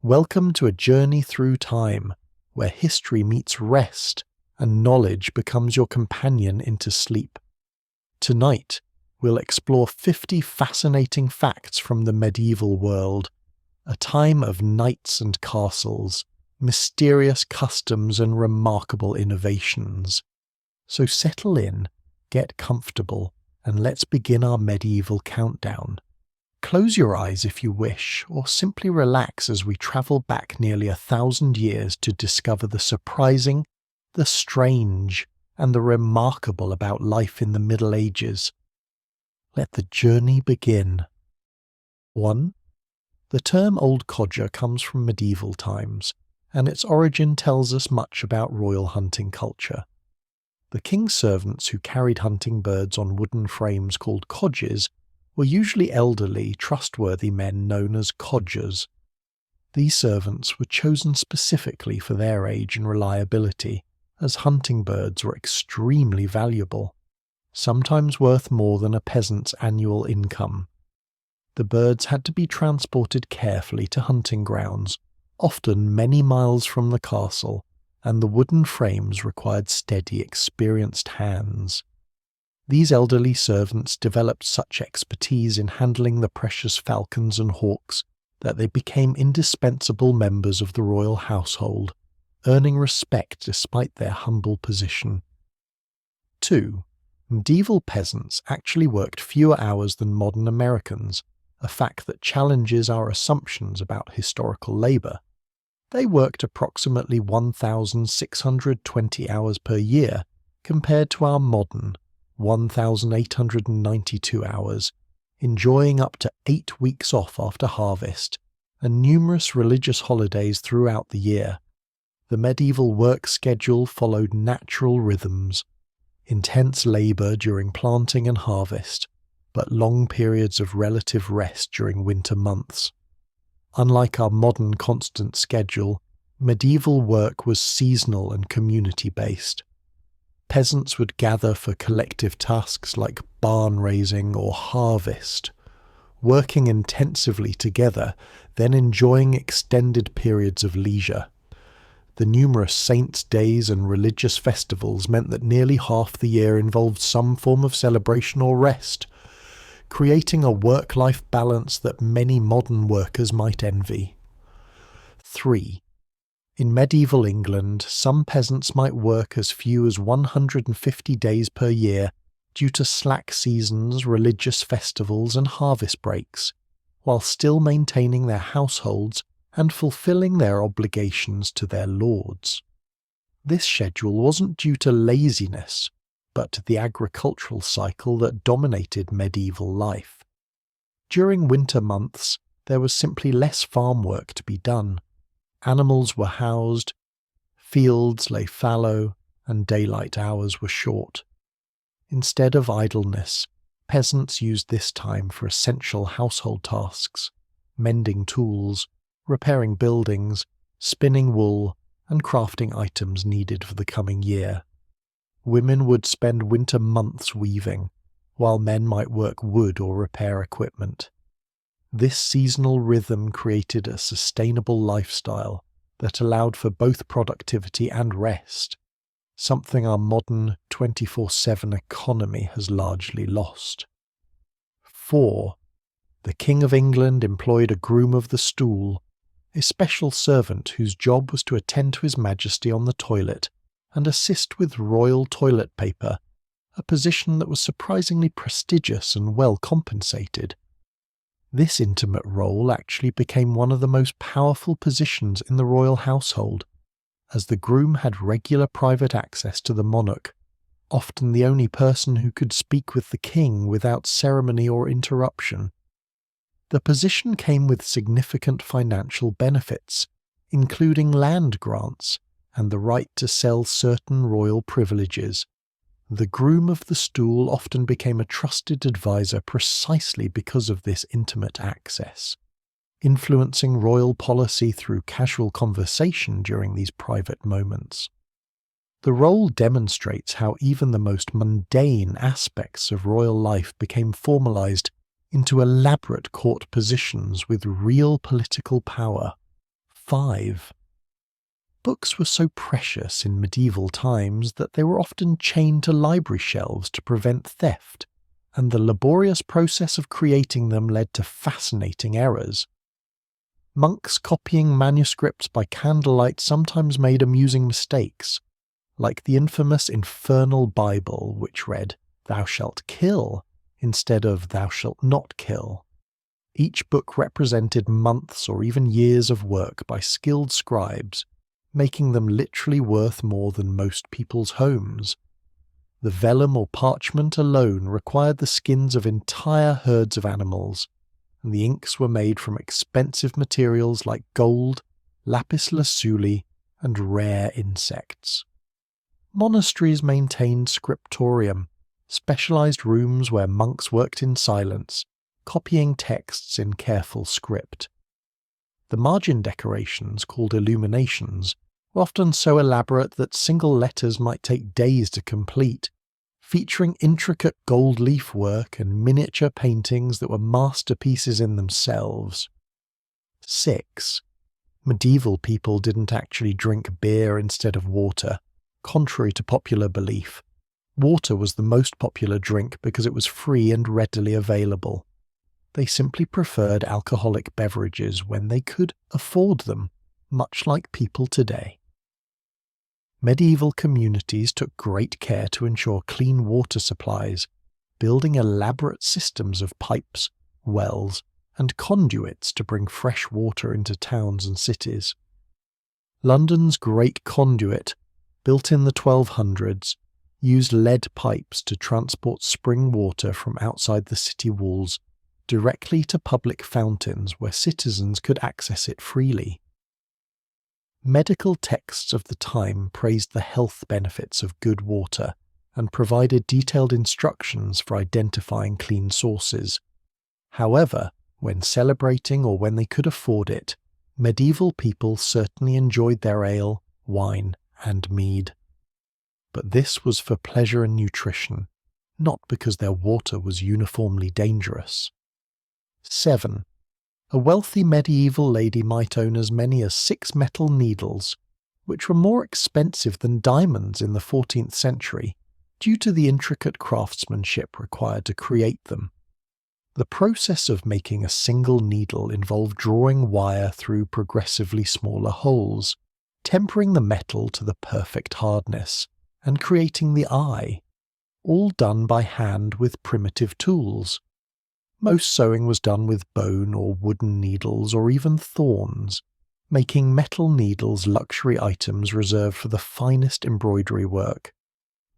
Welcome to a journey through time, where history meets rest and knowledge becomes your companion into sleep. Tonight, we'll explore 50 fascinating facts from the medieval world, a time of knights and castles, mysterious customs and remarkable innovations. So settle in, get comfortable, and let's begin our medieval countdown. Close your eyes if you wish, or simply relax as we travel back nearly 1,000 years to discover the surprising, the strange, and the remarkable about life in the Middle Ages. Let the journey begin. 1. The term old codger comes from medieval times, and its origin tells us much about royal hunting culture. The king's servants who carried hunting birds on wooden frames called codges were usually elderly, trustworthy men known as codgers. These servants were chosen specifically for their age and reliability, as hunting birds were extremely valuable, sometimes worth more than a peasant's annual income. The birds had to be transported carefully to hunting grounds, often many miles from the castle, and the wooden frames required steady, experienced hands. These elderly servants developed such expertise in handling the precious falcons and hawks that they became indispensable members of the royal household, earning respect despite their humble position. 2. Medieval peasants actually worked fewer hours than modern Americans, a fact that challenges our assumptions about historical labour. They worked approximately 1,620 hours per year, compared to our modern 1,892 hours, enjoying up to 8 weeks off after harvest, and numerous religious holidays throughout the year. The medieval work schedule followed natural rhythms, intense labour during planting and harvest, but long periods of relative rest during winter months. Unlike our modern constant schedule, medieval work was seasonal and community-based. Peasants would gather for collective tasks like barn raising or harvest, working intensively together, then enjoying extended periods of leisure. The numerous saints' days and religious festivals meant that nearly half the year involved some form of celebration or rest, creating a work-life balance that many modern workers might envy. 3. In medieval England, some peasants might work as few as 150 days per year due to slack seasons, religious festivals and harvest breaks, while still maintaining their households and fulfilling their obligations to their lords. This schedule wasn't due to laziness, but to the agricultural cycle that dominated medieval life. During winter months, there was simply less farm work to be done. Animals were housed, fields lay fallow, and daylight hours were short. Instead of idleness, peasants used this time for essential household tasks, mending tools, repairing buildings, spinning wool, and crafting items needed for the coming year. Women would spend winter months weaving, while men might work wood or repair equipment. This seasonal rhythm created a sustainable lifestyle that allowed for both productivity and rest, something our modern 24/7 economy has largely lost. 4. The King of England employed a groom of the stool, a special servant whose job was to attend to His Majesty on the toilet and assist with royal toilet paper, a position that was surprisingly prestigious and well compensated. This intimate role actually became one of the most powerful positions in the royal household, as the groom had regular private access to the monarch, often the only person who could speak with the king without ceremony or interruption. The position came with significant financial benefits, including land grants and the right to sell certain royal privileges. The groom of the stool often became a trusted advisor precisely because of this intimate access, influencing royal policy through casual conversation during these private moments. The role demonstrates how even the most mundane aspects of royal life became formalized into elaborate court positions with real political power. 5. Books were so precious in medieval times that they were often chained to library shelves to prevent theft, and the laborious process of creating them led to fascinating errors. Monks copying manuscripts by candlelight sometimes made amusing mistakes, like the infamous Infernal Bible, which read, "Thou shalt kill," instead of "Thou shalt not kill." Each book represented months or even years of work by skilled scribes, making them literally worth more than most people's homes. The vellum or parchment alone required the skins of entire herds of animals, and the inks were made from expensive materials like gold, lapis lazuli, and rare insects. Monasteries maintained scriptorium, specialized rooms where monks worked in silence, copying texts in careful script. The margin decorations, called illuminations, were often so elaborate that single letters might take days to complete, featuring intricate gold leaf work and miniature paintings that were masterpieces in themselves. 6. Medieval people didn't actually drink beer instead of water, contrary to popular belief. Water was the most popular drink because it was free and readily available. They simply preferred alcoholic beverages when they could afford them, much like people today. Medieval communities took great care to ensure clean water supplies, building elaborate systems of pipes, wells, and conduits to bring fresh water into towns and cities. London's Great Conduit, built in the 1200s, used lead pipes to transport spring water from outside the city walls directly to public fountains where citizens could access it freely. Medical texts of the time praised the health benefits of good water and provided detailed instructions for identifying clean sources. However, when celebrating or when they could afford it, medieval people certainly enjoyed their ale, wine, and mead. But this was for pleasure and nutrition, not because their water was uniformly dangerous. 7. A wealthy medieval lady might own as many as 6 metal needles, which were more expensive than diamonds in the 14th century, due to the intricate craftsmanship required to create them. The process of making a single needle involved drawing wire through progressively smaller holes, tempering the metal to the perfect hardness, and creating the eye, all done by hand with primitive tools. Most sewing was done with bone or wooden needles or even thorns, making metal needles luxury items reserved for the finest embroidery work.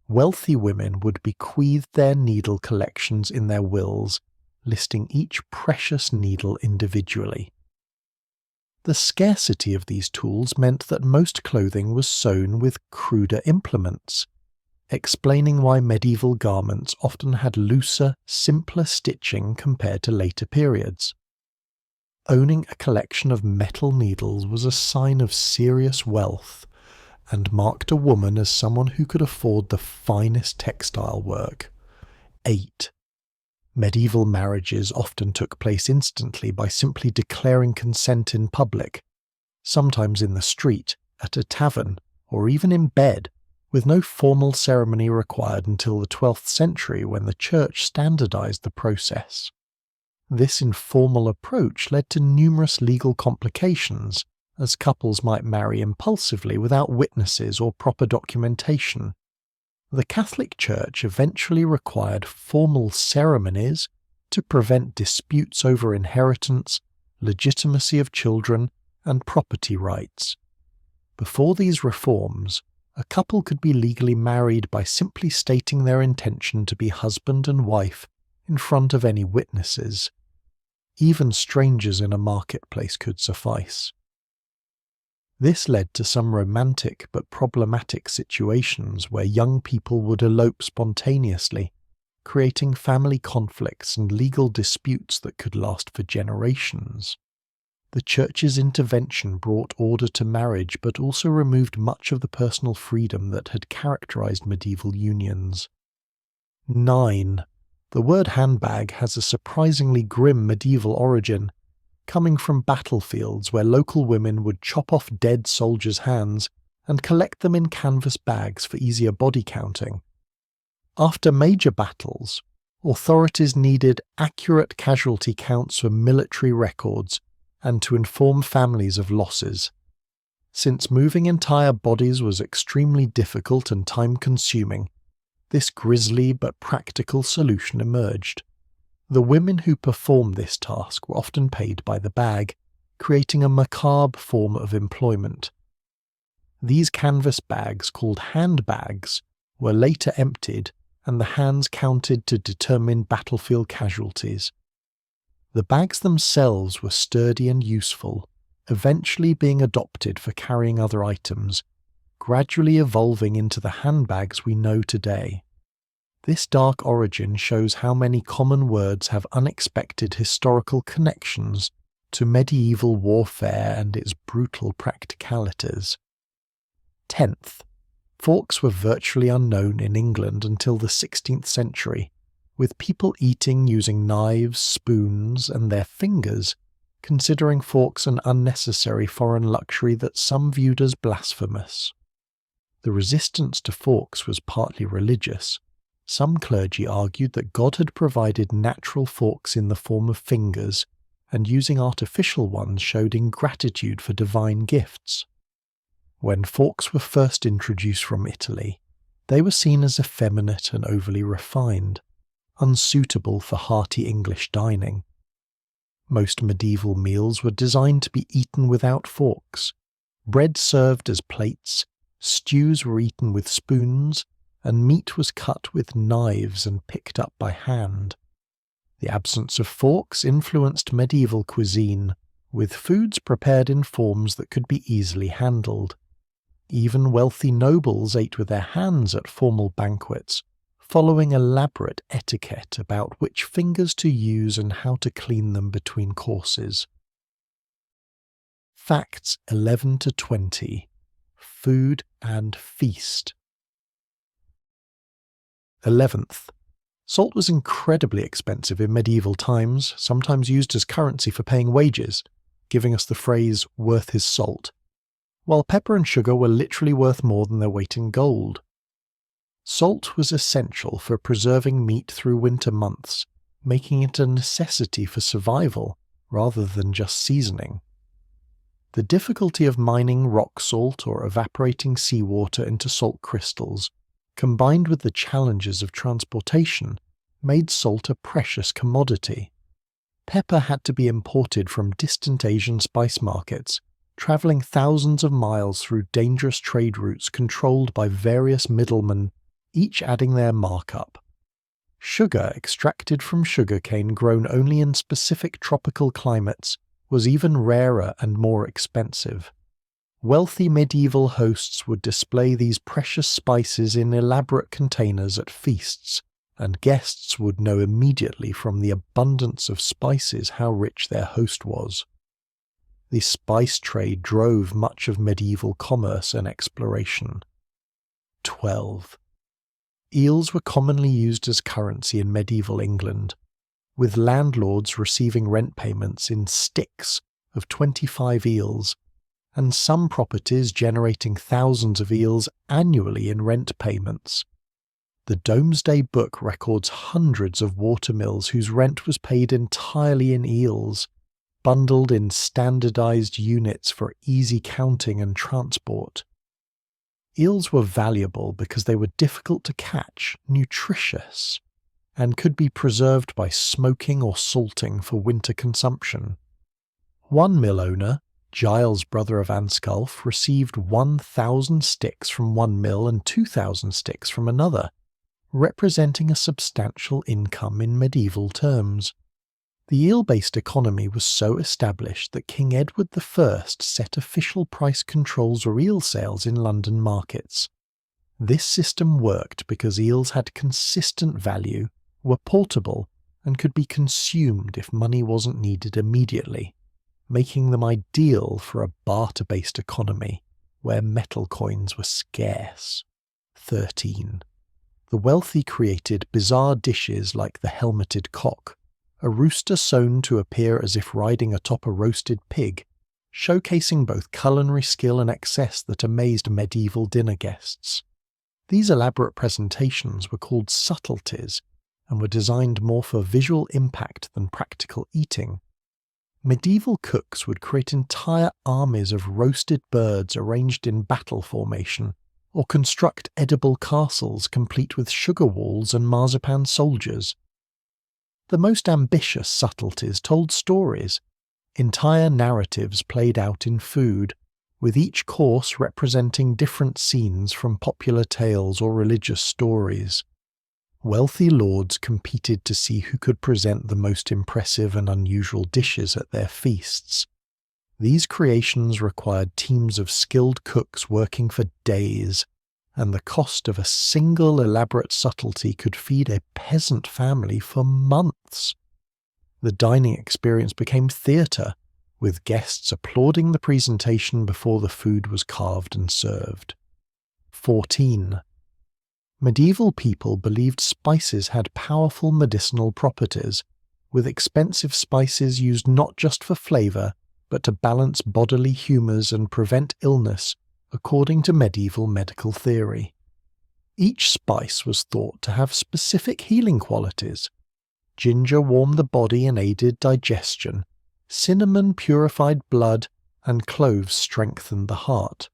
Wealthy women would bequeath their needle collections in their wills, listing each precious needle individually. The scarcity of these tools meant that most clothing was sewn with cruder implements, explaining why medieval garments often had looser, simpler stitching compared to later periods. Owning a collection of metal needles was a sign of serious wealth, and marked a woman as someone who could afford the finest textile work. 8. Medieval marriages often took place instantly by simply declaring consent in public, sometimes in the street, at a tavern, or even in bed, with no formal ceremony required until the 12th century when the Church standardized the process. This informal approach led to numerous legal complications, as couples might marry impulsively without witnesses or proper documentation. The Catholic Church eventually required formal ceremonies to prevent disputes over inheritance, legitimacy of children, and property rights. Before these reforms, a couple could be legally married by simply stating their intention to be husband and wife in front of any witnesses. Even strangers in a marketplace could suffice. This led to some romantic but problematic situations where young people would elope spontaneously, creating family conflicts and legal disputes that could last for generations. The Church's intervention brought order to marriage but also removed much of the personal freedom that had characterized medieval unions. 9. The word handbag has a surprisingly grim medieval origin. coming from battlefields where local women would chop off dead soldiers' hands and collect them in canvas bags for easier body counting. After major battles, authorities needed accurate casualty counts for military records and to inform families of losses. Since moving entire bodies was extremely difficult and time-consuming, this grisly but practical solution emerged. The women who performed this task were often paid by the bag, creating a macabre form of employment. These canvas bags, called handbags, were later emptied and the hands counted to determine battlefield casualties. The bags themselves were sturdy and useful, eventually being adopted for carrying other items, gradually evolving into the handbags we know today. This dark origin shows how many common words have unexpected historical connections to medieval warfare and its brutal practicalities. 10th, forks were virtually unknown in England until the 16th century, with people eating using knives, spoons, and their fingers, considering forks an unnecessary foreign luxury that some viewed as blasphemous. The resistance to forks was partly religious. Some clergy argued that God had provided natural forks in the form of fingers, and using artificial ones showed ingratitude for divine gifts. When forks were first introduced from Italy, they were seen as effeminate and overly refined, unsuitable for hearty English dining. Most medieval meals were designed to be eaten without forks. Bread served as plates, stews were eaten with spoons, and meat was cut with knives and picked up by hand. The absence of forks influenced medieval cuisine, with foods prepared in forms that could be easily handled. Even wealthy nobles ate with their hands at formal banquets, following elaborate etiquette about which fingers to use and how to clean them between courses. Facts 11 to 20. Food and feast. 11th. Salt was incredibly expensive in medieval times, sometimes used as currency for paying wages, giving us the phrase "worth his salt," while pepper and sugar were literally worth more than their weight in gold. Salt was essential for preserving meat through winter months, making it a necessity for survival rather than just seasoning. The difficulty of mining rock salt or evaporating seawater into salt crystals, combined with the challenges of transportation, made salt a precious commodity. Pepper had to be imported from distant Asian spice markets, travelling thousands of miles through dangerous trade routes controlled by various middlemen, each adding their markup. Sugar extracted from sugarcane grown only in specific tropical climates was even rarer and more expensive. Wealthy medieval hosts would display these precious spices in elaborate containers at feasts, and guests would know immediately from the abundance of spices how rich their host was. The spice trade drove much of medieval commerce and exploration. 12. Eels were commonly used as currency in medieval England, with landlords receiving rent payments in sticks of 25 eels, and some properties generating thousands of eels annually in rent payments. The Domesday Book records hundreds of watermills whose rent was paid entirely in eels, bundled in standardized units for easy counting and transport. Eels were valuable because they were difficult to catch, nutritious, and could be preserved by smoking or salting for winter consumption. One mill owner, Giles, brother of Ansculf, received 1,000 sticks from one mill and 2,000 sticks from another, representing a substantial income in medieval terms. The eel-based economy was so established that King Edward I set official price controls for eel sales in London markets. This system worked because eels had consistent value, were portable, and could be consumed if money wasn't needed immediately, making them ideal for a barter-based economy where metal coins were scarce. 13. The wealthy created bizarre dishes like the helmeted cock, a rooster sewn to appear as if riding atop a roasted pig, showcasing both culinary skill and excess that amazed medieval dinner guests. These elaborate presentations were called subtleties and were designed more for visual impact than practical eating. Medieval cooks would create entire armies of roasted birds arranged in battle formation, or construct edible castles complete with sugar walls and marzipan soldiers. The most ambitious subtleties told stories, entire narratives played out in food, with each course representing different scenes from popular tales or religious stories. Wealthy lords competed to see who could present the most impressive and unusual dishes at their feasts. These creations required teams of skilled cooks working for days, and the cost of a single elaborate subtlety could feed a peasant family for months. The dining experience became theatre, with guests applauding the presentation before the food was carved and served. 14. Medieval people believed spices had powerful medicinal properties, with expensive spices used not just for flavour, but to balance bodily humours and prevent illness, according to medieval medical theory. Each spice was thought to have specific healing qualities. Ginger warmed the body and aided digestion, cinnamon purified blood, and cloves strengthened the heart.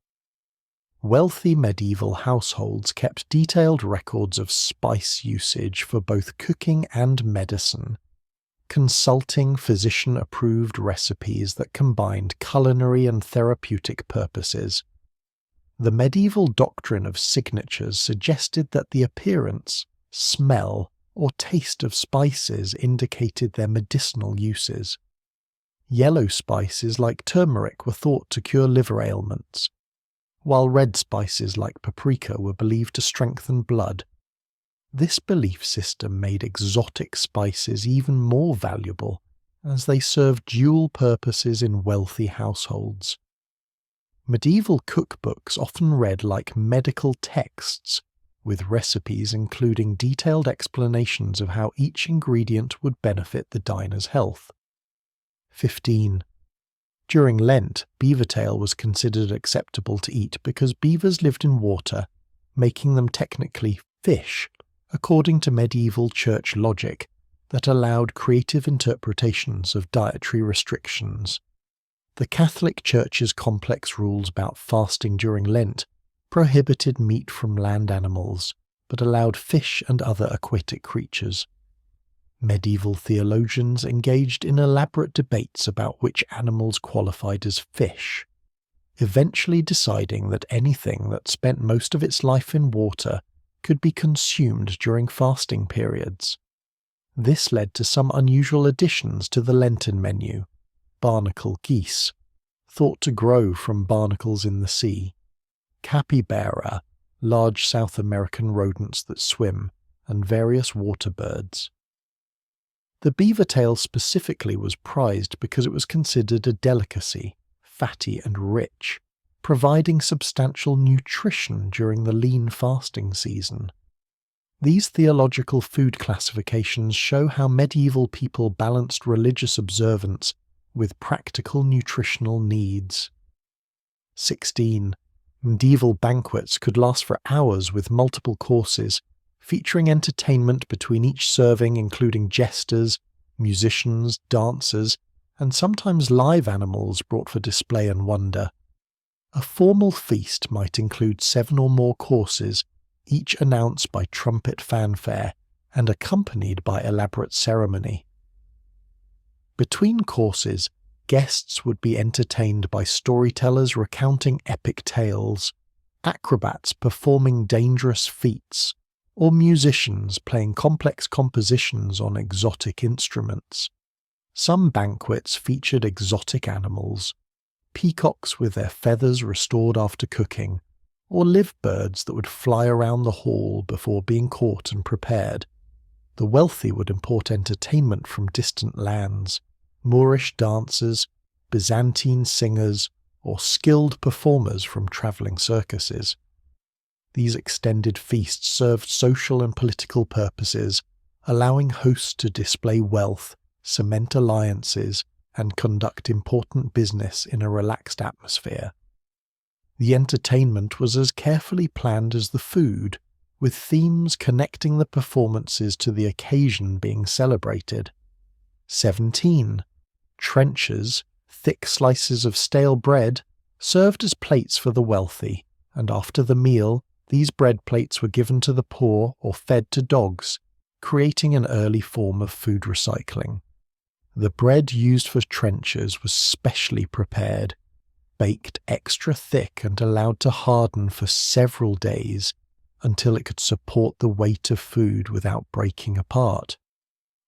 Wealthy medieval households kept detailed records of spice usage for both cooking and medicine, consulting physician-approved recipes that combined culinary and therapeutic purposes. The medieval doctrine of signatures suggested that the appearance, smell, or taste of spices indicated their medicinal uses. Yellow spices like turmeric were thought to cure liver ailments, while red spices like paprika were believed to strengthen blood. This belief system made exotic spices even more valuable, as they served dual purposes in wealthy households. Medieval cookbooks often read like medical texts, with recipes including detailed explanations of how each ingredient would benefit the diner's health. 15. During Lent, beaver tail was considered acceptable to eat because beavers lived in water, making them technically fish, according to medieval church logic that allowed creative interpretations of dietary restrictions. The Catholic Church's complex rules about fasting during Lent prohibited meat from land animals, but allowed fish and other aquatic creatures. Medieval theologians engaged in elaborate debates about which animals qualified as fish, eventually deciding that anything that spent most of its life in water could be consumed during fasting periods. This led to some unusual additions to the Lenten menu: barnacle geese, thought to grow from barnacles in the sea; capybara, large South American rodents that swim; and various water birds. The beaver tail specifically was prized because it was considered a delicacy, fatty and rich, providing substantial nutrition during the lean fasting season. These theological food classifications show how medieval people balanced religious observance with practical nutritional needs. 16. Medieval banquets could last for hours with multiple courses, featuring entertainment between each serving including jesters, musicians, dancers, and sometimes live animals brought for display and wonder. A formal feast might include 7 or more courses, each announced by trumpet fanfare and accompanied by elaborate ceremony. Between courses, guests would be entertained by storytellers recounting epic tales, acrobats performing dangerous feats, or musicians playing complex compositions on exotic instruments. Some banquets featured exotic animals, peacocks with their feathers restored after cooking, or live birds that would fly around the hall before being caught and prepared. The wealthy would import entertainment from distant lands, Moorish dancers, Byzantine singers, or skilled performers from travelling circuses. These extended feasts served social and political purposes, allowing hosts to display wealth, cement alliances, and conduct important business in a relaxed atmosphere. The entertainment was as carefully planned as the food, with themes connecting the performances to the occasion being celebrated. 17. Trenchers, thick slices of stale bread, served as plates for the wealthy, and after the meal, these bread plates were given to the poor or fed to dogs, creating an early form of food recycling. The bread used for trenchers was specially prepared, baked extra thick and allowed to harden for several days until it could support the weight of food without breaking apart.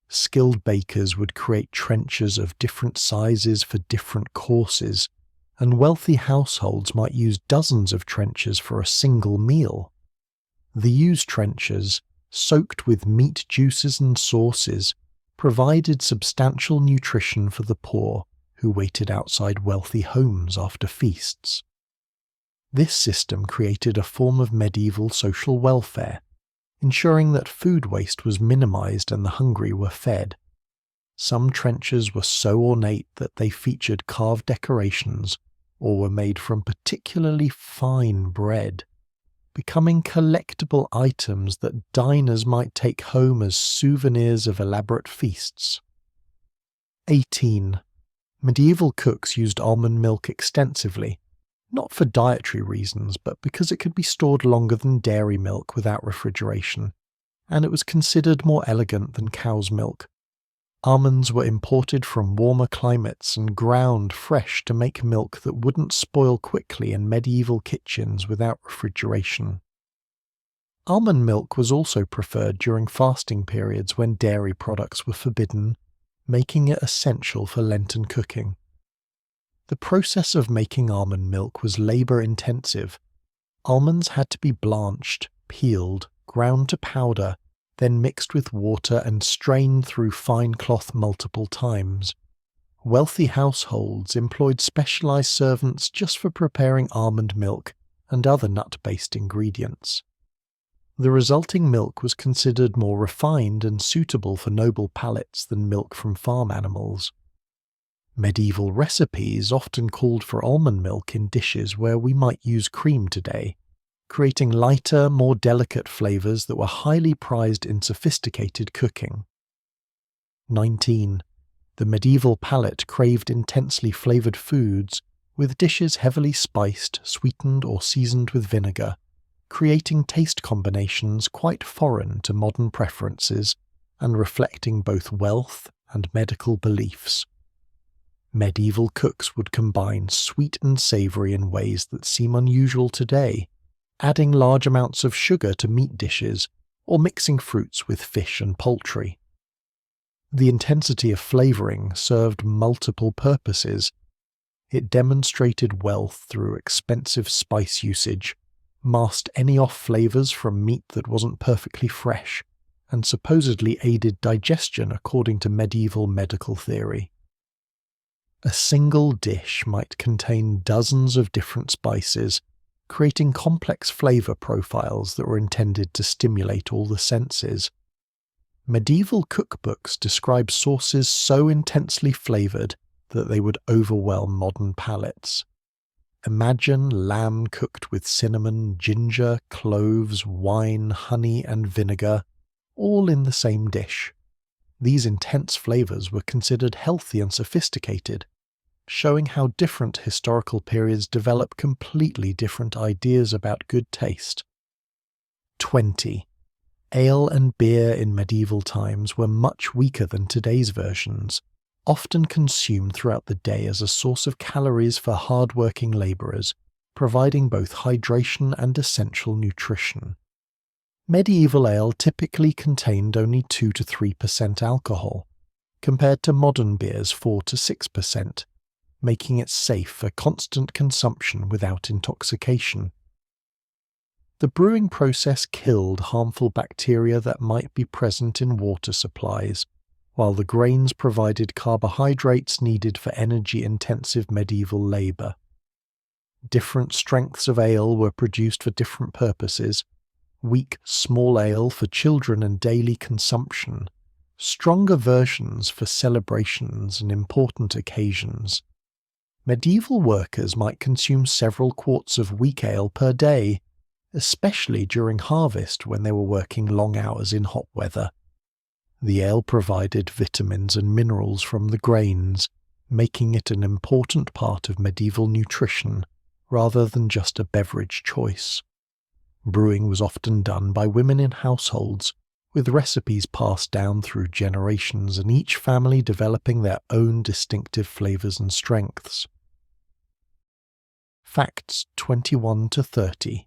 Skilled bakers would create trenchers of different sizes for different courses, and wealthy households might use dozens of trenchers for a single meal. The used trenchers, soaked with meat juices and sauces, provided substantial nutrition for the poor who waited outside wealthy homes after feasts. This system created a form of medieval social welfare, ensuring that food waste was minimized and the hungry were fed. Some trenchers were so ornate that they featured carved decorations or were made from particularly fine bread, becoming collectible items that diners might take home as souvenirs of elaborate feasts. 18. Medieval cooks used almond milk extensively, not for dietary reasons, but because it could be stored longer than dairy milk without refrigeration, and it was considered more elegant than cow's milk. Almonds were imported from warmer climates and ground fresh to make milk that wouldn't spoil quickly in medieval kitchens without refrigeration. Almond milk was also preferred during fasting periods when dairy products were forbidden, making it essential for Lenten cooking. The process of making almond milk was labor-intensive. Almonds had to be blanched, peeled, ground to powder, then mixed with water and strained through fine cloth multiple times. Wealthy households employed specialized servants just for preparing almond milk and other nut-based ingredients. The resulting milk was considered more refined and suitable for noble palates than milk from farm animals. Medieval recipes often called for almond milk in dishes where we might use cream today, creating lighter, more delicate flavors that were highly prized in sophisticated cooking. 19. The medieval palate craved intensely flavored foods, with dishes heavily spiced, sweetened, or seasoned with vinegar, creating taste combinations quite foreign to modern preferences and reflecting both wealth and medical beliefs. Medieval cooks would combine sweet and savory in ways that seem unusual today, adding large amounts of sugar to meat dishes or mixing fruits with fish and poultry. The intensity of flavoring served multiple purposes. It demonstrated wealth through expensive spice usage, masked any off flavors from meat that wasn't perfectly fresh, and supposedly aided digestion according to medieval medical theory. A single dish might contain dozens of different spices, creating complex flavor profiles that were intended to stimulate all the senses. Medieval cookbooks describe sauces so intensely flavored that they would overwhelm modern palates. Imagine lamb cooked with cinnamon, ginger, cloves, wine, honey, and vinegar, all in the same dish. These intense flavors were considered healthy and sophisticated, showing how different historical periods develop completely different ideas about good taste. 20. Ale and beer in medieval times were much weaker than today's versions, often consumed throughout the day as a source of calories for hard-working labourers, providing both hydration and essential nutrition. Medieval ale typically contained only 2 to 3% alcohol, compared to modern beers 4 to 6%, making it safe for constant consumption without intoxication. The brewing process killed harmful bacteria that might be present in water supplies, while the grains provided carbohydrates needed for energy-intensive medieval labour. Different strengths of ale were produced for different purposes: weak, small ale for children and daily consumption, stronger versions for celebrations and important occasions. Medieval workers might consume several quarts of weak ale per day, especially during harvest when they were working long hours in hot weather. The ale provided vitamins and minerals from the grains, making it an important part of medieval nutrition rather than just a beverage choice. Brewing was often done by women in households, with recipes passed down through generations and each family developing their own distinctive flavours and strengths. Facts 21 to 30.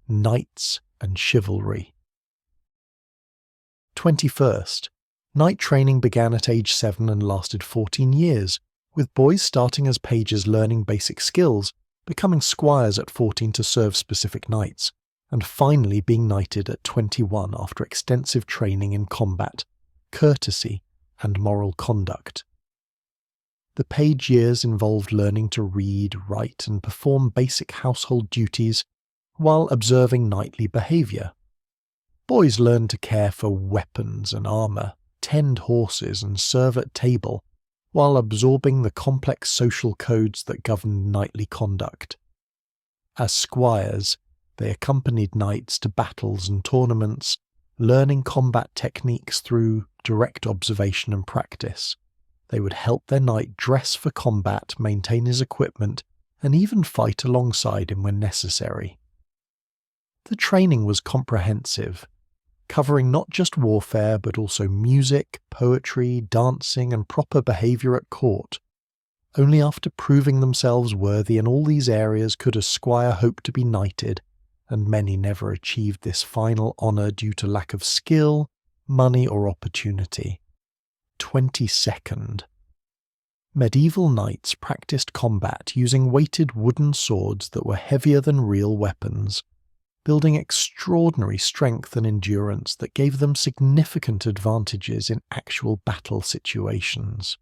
Knights and chivalry. 21st. Knight training began at age 7 and lasted 14 years, with boys starting as pages learning basic skills, becoming squires at 14 to serve specific knights, and finally being knighted at 21 after extensive training in combat, courtesy, and moral conduct. The page years involved learning to read, write, and perform basic household duties while observing knightly behaviour. Boys learned to care for weapons and armour, tend horses, and serve at table, while absorbing the complex social codes that governed knightly conduct. As squires, they accompanied knights to battles and tournaments, learning combat techniques through direct observation and practice. They would help their knight dress for combat, maintain his equipment, and even fight alongside him when necessary. The training was comprehensive, covering not just warfare but also music, poetry, dancing, and proper behaviour at court. Only after proving themselves worthy in all these areas could a squire hope to be knighted, and many never achieved this final honour due to lack of skill, money, or opportunity. 22nd. Medieval knights practiced combat using weighted wooden swords that were heavier than real weapons, building extraordinary strength and endurance that gave them significant advantages in actual battle situations.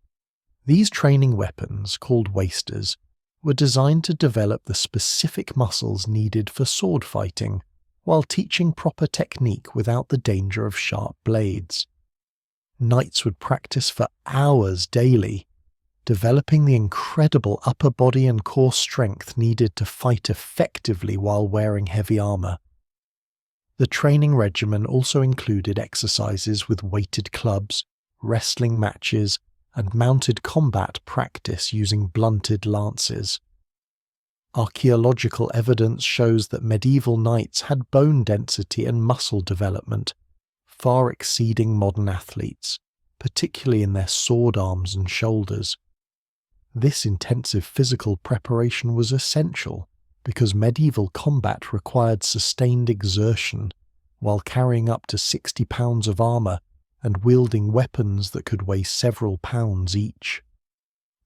These training weapons, called wasters, were designed to develop the specific muscles needed for sword fighting, while teaching proper technique without the danger of sharp blades. Knights would practice for hours daily, developing the incredible upper body and core strength needed to fight effectively while wearing heavy armour. The training regimen also included exercises with weighted clubs, wrestling matches, and mounted combat practice using blunted lances. Archaeological evidence shows that medieval knights had bone density and muscle development, far exceeding modern athletes, particularly in their sword arms and shoulders. This intensive physical preparation was essential because medieval combat required sustained exertion while carrying up to 60 pounds of armour and wielding weapons that could weigh several pounds each.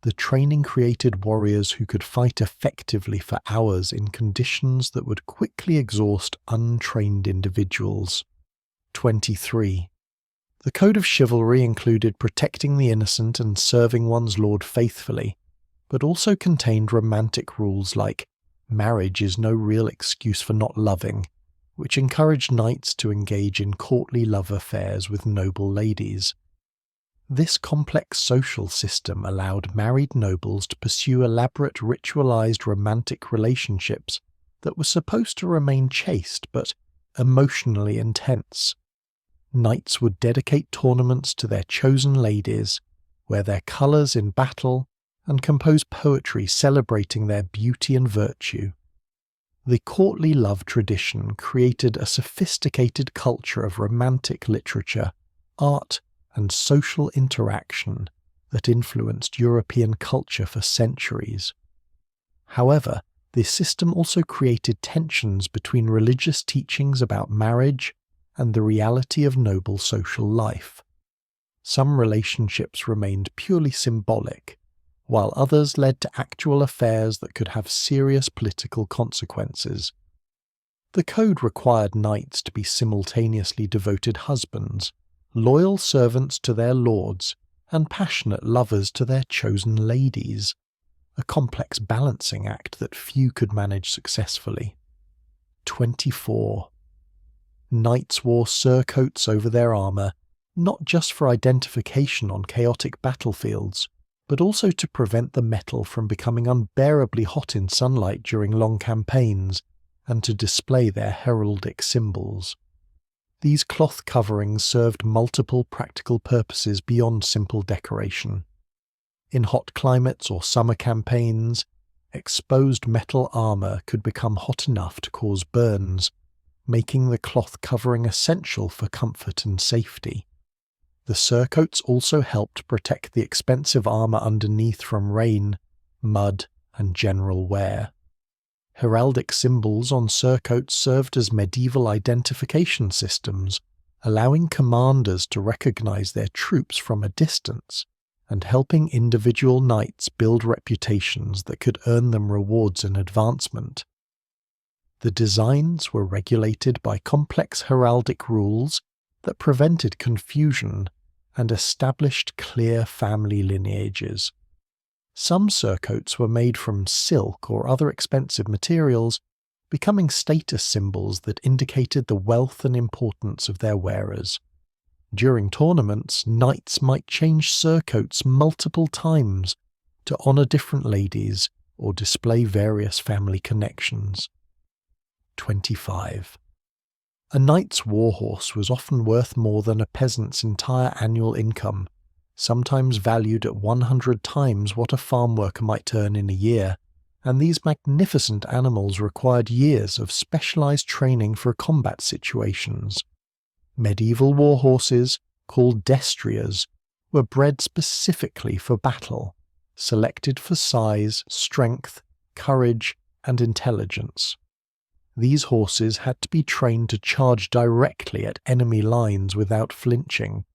The training created warriors who could fight effectively for hours in conditions that would quickly exhaust untrained individuals. 23. The code of chivalry included protecting the innocent and serving one's lord faithfully, but also contained romantic rules like marriage is no real excuse for not loving, which encouraged knights to engage in courtly love affairs with noble ladies. This complex social system allowed married nobles to pursue elaborate ritualized romantic relationships that were supposed to remain chaste but emotionally intense. Knights would dedicate tournaments to their chosen ladies, wear their colours in battle, and compose poetry celebrating their beauty and virtue. The courtly love tradition created a sophisticated culture of romantic literature, art, and social interaction that influenced European culture for centuries. However, this system also created tensions between religious teachings about marriage and the reality of noble social life. Some relationships remained purely symbolic, while others led to actual affairs that could have serious political consequences. The code required knights to be simultaneously devoted husbands, loyal servants to their lords, and passionate lovers to their chosen ladies, a complex balancing act that few could manage successfully. 24. Knights wore surcoats over their armour, not just for identification on chaotic battlefields, but also to prevent the metal from becoming unbearably hot in sunlight during long campaigns and to display their heraldic symbols. These cloth coverings served multiple practical purposes beyond simple decoration. In hot climates or summer campaigns, exposed metal armor could become hot enough to cause burns, making the cloth covering essential for comfort and safety. The surcoats also helped protect the expensive armor underneath from rain, mud, and general wear. Heraldic symbols on surcoats served as medieval identification systems, allowing commanders to recognize their troops from a distance and helping individual knights build reputations that could earn them rewards and advancement. The designs were regulated by complex heraldic rules that prevented confusion and established clear family lineages. Some surcoats were made from silk or other expensive materials, becoming status symbols that indicated the wealth and importance of their wearers. During tournaments, knights might change surcoats multiple times to honor different ladies or display various family connections. 25. A knight's warhorse was often worth more than a peasant's entire annual income, sometimes valued at 100 times what a farm worker might earn in a year, and these magnificent animals required years of specialized training for combat situations. Medieval warhorses, called destriers, were bred specifically for battle, selected for size, strength, courage, and intelligence. These horses had to be trained to charge directly at enemy lines without flinching,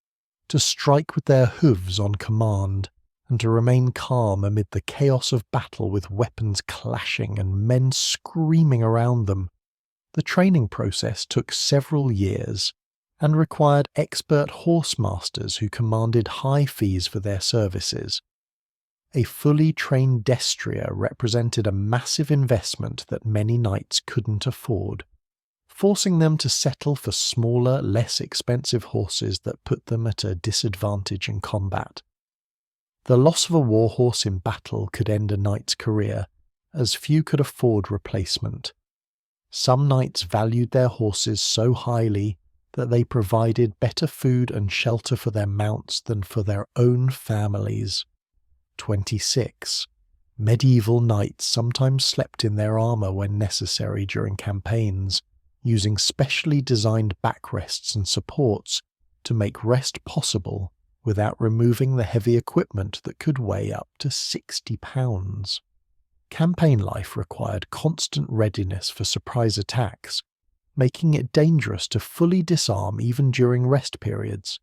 to strike with their hooves on command, and to remain calm amid the chaos of battle with weapons clashing and men screaming around them. The training process took several years and required expert horse masters who commanded high fees for their services. A fully trained destrier represented a massive investment that many knights couldn't afford, forcing them to settle for smaller, less expensive horses that put them at a disadvantage in combat. The loss of a warhorse in battle could end a knight's career, as few could afford replacement. Some knights valued their horses so highly that they provided better food and shelter for their mounts than for their own families. 26. Medieval knights sometimes slept in their armor when necessary during campaigns, using specially designed backrests and supports to make rest possible without removing the heavy equipment that could weigh up to 60 pounds. Campaign life required constant readiness for surprise attacks, making it dangerous to fully disarm even during rest periods.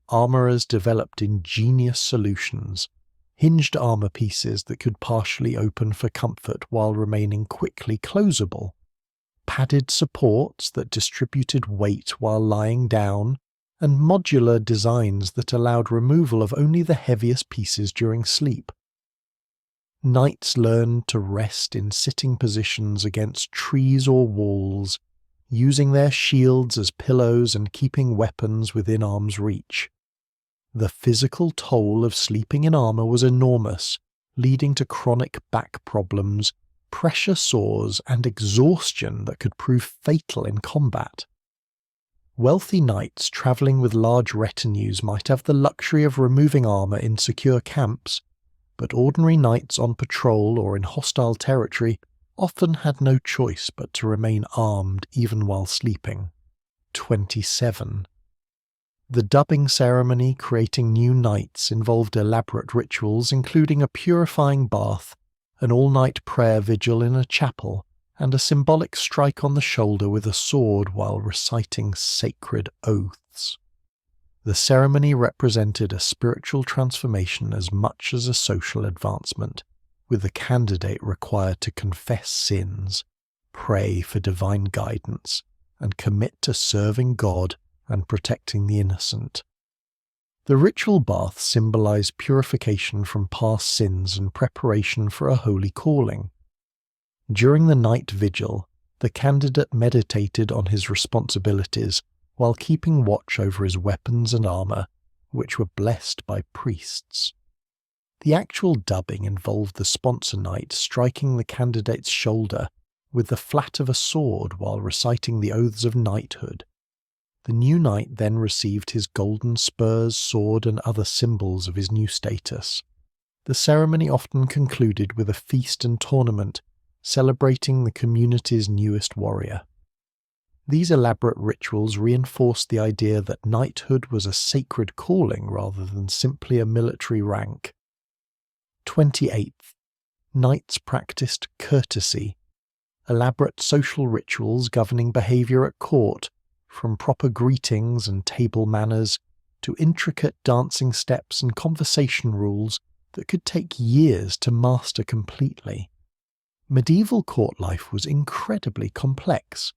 Armorers developed ingenious solutions, hinged armor pieces that could partially open for comfort while remaining quickly closable, padded supports that distributed weight while lying down, and modular designs that allowed removal of only the heaviest pieces during sleep. Knights learned to rest in sitting positions against trees or walls, using their shields as pillows and keeping weapons within arm's reach. The physical toll of sleeping in armor was enormous, leading to chronic back problems, pressure sores, and exhaustion that could prove fatal in combat. Wealthy knights traveling with large retinues might have the luxury of removing armor in secure camps, but ordinary knights on patrol or in hostile territory often had no choice but to remain armed even while sleeping. 27. The dubbing ceremony creating new knights involved elaborate rituals including a purifying bath, an all-night prayer vigil in a chapel, and a symbolic strike on the shoulder with a sword while reciting sacred oaths. The ceremony represented a spiritual transformation as much as a social advancement, with the candidate required to confess sins, pray for divine guidance, and commit to serving God and protecting the innocent. The ritual bath symbolized purification from past sins and preparation for a holy calling. During the night vigil, the candidate meditated on his responsibilities while keeping watch over his weapons and armour, which were blessed by priests. The actual dubbing involved the sponsor knight striking the candidate's shoulder with the flat of a sword while reciting the oaths of knighthood. The new knight then received his golden spurs, sword, and other symbols of his new status. The ceremony often concluded with a feast and tournament celebrating the community's newest warrior. These elaborate rituals reinforced the idea that knighthood was a sacred calling rather than simply a military rank. 28th. Knights practiced courtesy. Elaborate social rituals governing behaviour at court, from proper greetings and table manners to intricate dancing steps and conversation rules that could take years to master completely. Medieval court life was incredibly complex,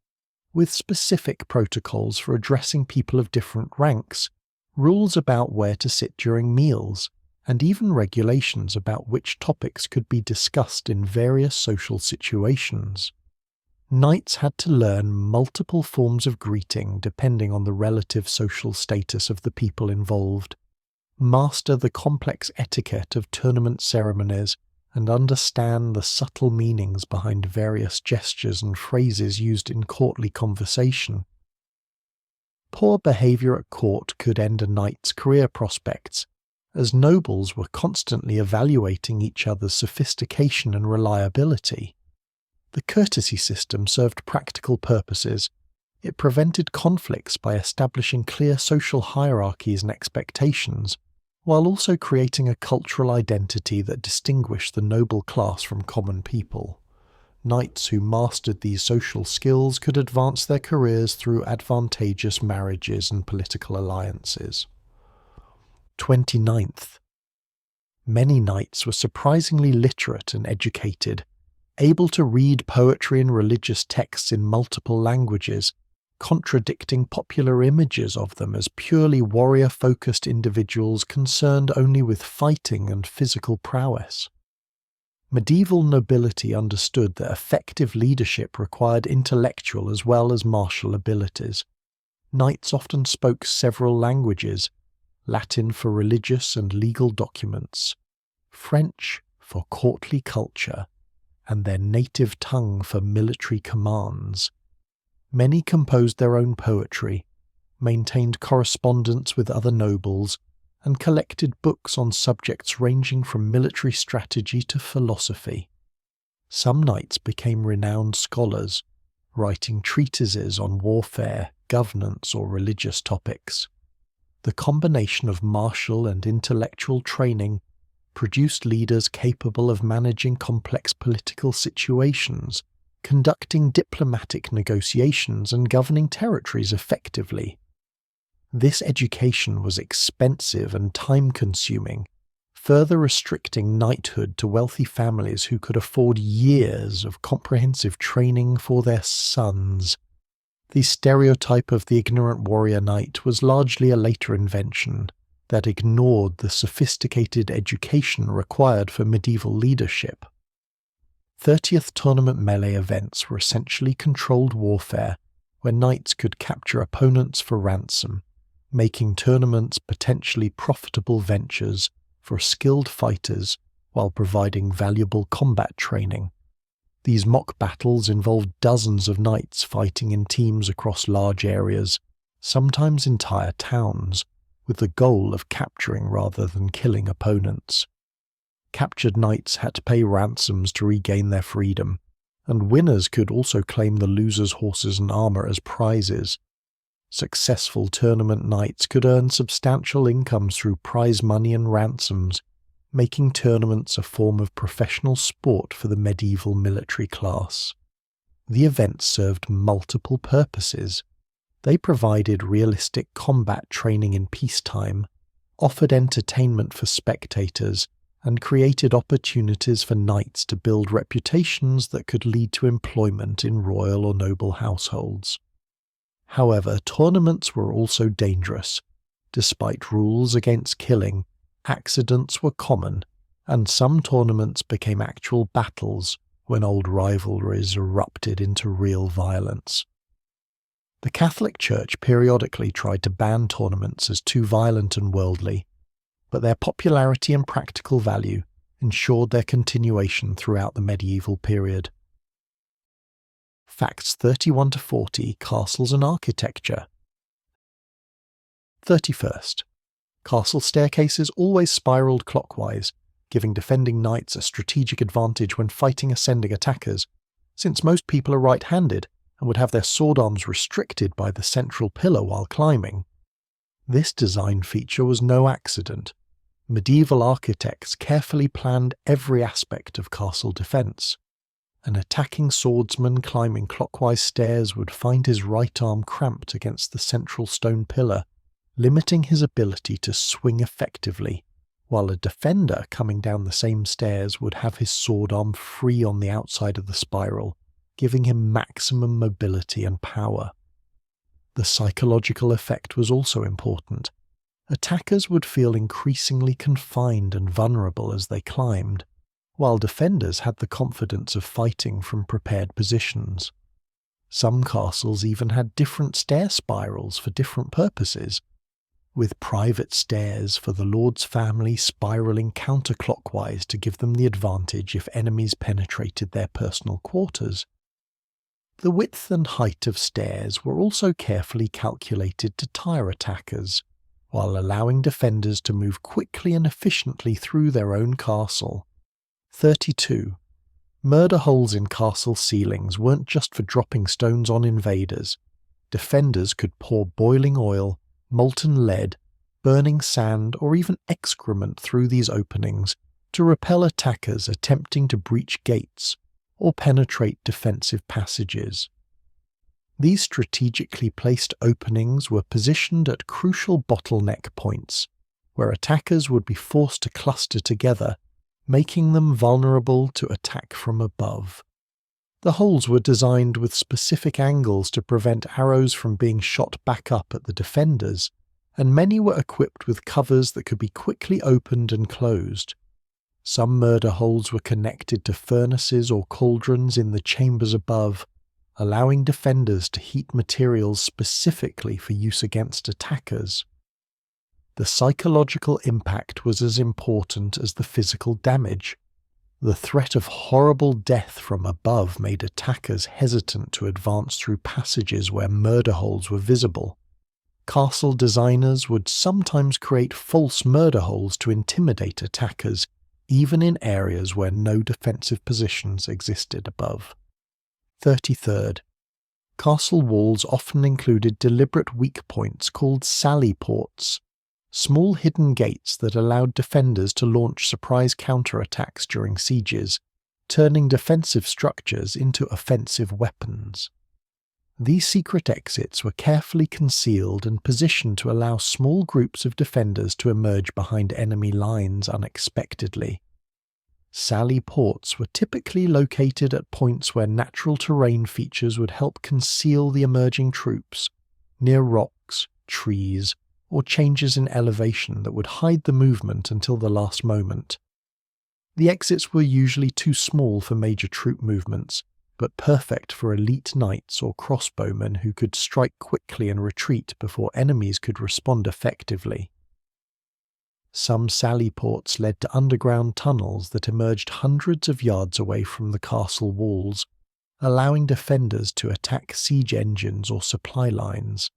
with specific protocols for addressing people of different ranks, rules about where to sit during meals, and even regulations about which topics could be discussed in various social situations. Knights had to learn multiple forms of greeting depending on the relative social status of the people involved, master the complex etiquette of tournament ceremonies, and understand the subtle meanings behind various gestures and phrases used in courtly conversation. Poor behaviour at court could end a knight's career prospects, as nobles were constantly evaluating each other's sophistication and reliability. The courtesy system served practical purposes. It prevented conflicts by establishing clear social hierarchies and expectations, while also creating a cultural identity that distinguished the noble class from common people. Knights who mastered these social skills could advance their careers through advantageous marriages and political alliances. 29th. Many knights were surprisingly literate and educated, able to read poetry and religious texts in multiple languages, contradicting popular images of them as purely warrior-focused individuals concerned only with fighting and physical prowess. Medieval nobility understood that effective leadership required intellectual as well as martial abilities. Knights often spoke several languages, Latin for religious and legal documents, French for courtly culture, and their native tongue for military commands. Many composed their own poetry, maintained correspondence with other nobles, and collected books on subjects ranging from military strategy to philosophy. Some knights became renowned scholars, writing treatises on warfare, governance, or religious topics. The combination of martial and intellectual training produced leaders capable of managing complex political situations, conducting diplomatic negotiations, and governing territories effectively. This education was expensive and time-consuming, further restricting knighthood to wealthy families who could afford years of comprehensive training for their sons. The stereotype of the ignorant warrior knight was largely a later invention that ignored the sophisticated education required for medieval leadership. 30th tournament melee events were essentially controlled warfare, where knights could capture opponents for ransom, making tournaments potentially profitable ventures for skilled fighters while providing valuable combat training. These mock battles involved dozens of knights fighting in teams across large areas, sometimes entire towns, with the goal of capturing rather than killing opponents. Captured knights had to pay ransoms to regain their freedom, and winners could also claim the losers' horses and armour as prizes. Successful tournament knights could earn substantial incomes through prize money and ransoms, making tournaments a form of professional sport for the medieval military class. The events served multiple purposes. They provided realistic combat training in peacetime, offered entertainment for spectators, and created opportunities for knights to build reputations that could lead to employment in royal or noble households. However, tournaments were also dangerous. Despite rules against killing, accidents were common, and some tournaments became actual battles when old rivalries erupted into real violence. The Catholic Church periodically tried to ban tournaments as too violent and worldly, but their popularity and practical value ensured their continuation throughout the medieval period. Facts 31 to 40, Castles and Architecture. 31st. Castle staircases always spiraled clockwise, giving defending knights a strategic advantage when fighting ascending attackers, since most people are right-handed and would have their sword arms restricted by the central pillar while climbing. This design feature was no accident. Medieval architects carefully planned every aspect of castle defence. An attacking swordsman climbing clockwise stairs would find his right arm cramped against the central stone pillar, limiting his ability to swing effectively, while a defender coming down the same stairs would have his sword arm free on the outside of the spiral, giving him maximum mobility and power. The psychological effect was also important. Attackers would feel increasingly confined and vulnerable as they climbed, while defenders had the confidence of fighting from prepared positions. Some castles even had different stair spirals for different purposes, with private stairs for the lord's family spiralling counterclockwise to give them the advantage if enemies penetrated their personal quarters. The width and height of stairs were also carefully calculated to tire attackers, while allowing defenders to move quickly and efficiently through their own castle. 32. Murder holes in castle ceilings weren't just for dropping stones on invaders. Defenders could pour boiling oil, molten lead, burning sand, or even excrement through these openings to repel attackers attempting to breach gates or penetrate defensive passages. These strategically placed openings were positioned at crucial bottleneck points, where attackers would be forced to cluster together, making them vulnerable to attack from above. The holes were designed with specific angles to prevent arrows from being shot back up at the defenders, and many were equipped with covers that could be quickly opened and closed. Some murder holes were connected to furnaces or cauldrons in the chambers above, allowing defenders to heat materials specifically for use against attackers. The psychological impact was as important as the physical damage. The threat of horrible death from above made attackers hesitant to advance through passages where murder holes were visible. Castle designers would sometimes create false murder holes to intimidate attackers, even in areas where no defensive positions existed above. 33rd. Castle walls often included deliberate weak points called sally ports, small hidden gates that allowed defenders to launch surprise counterattacks during sieges, turning defensive structures into offensive weapons. These secret exits were carefully concealed and positioned to allow small groups of defenders to emerge behind enemy lines unexpectedly. Sally ports were typically located at points where natural terrain features would help conceal the emerging troops, near rocks, trees, or changes in elevation that would hide the movement until the last moment. The exits were usually too small for major troop movements, but perfect for elite knights or crossbowmen who could strike quickly and retreat before enemies could respond effectively. Some sally ports led to underground tunnels that emerged hundreds of yards away from the castle walls, allowing defenders to attack siege engines or supply lines.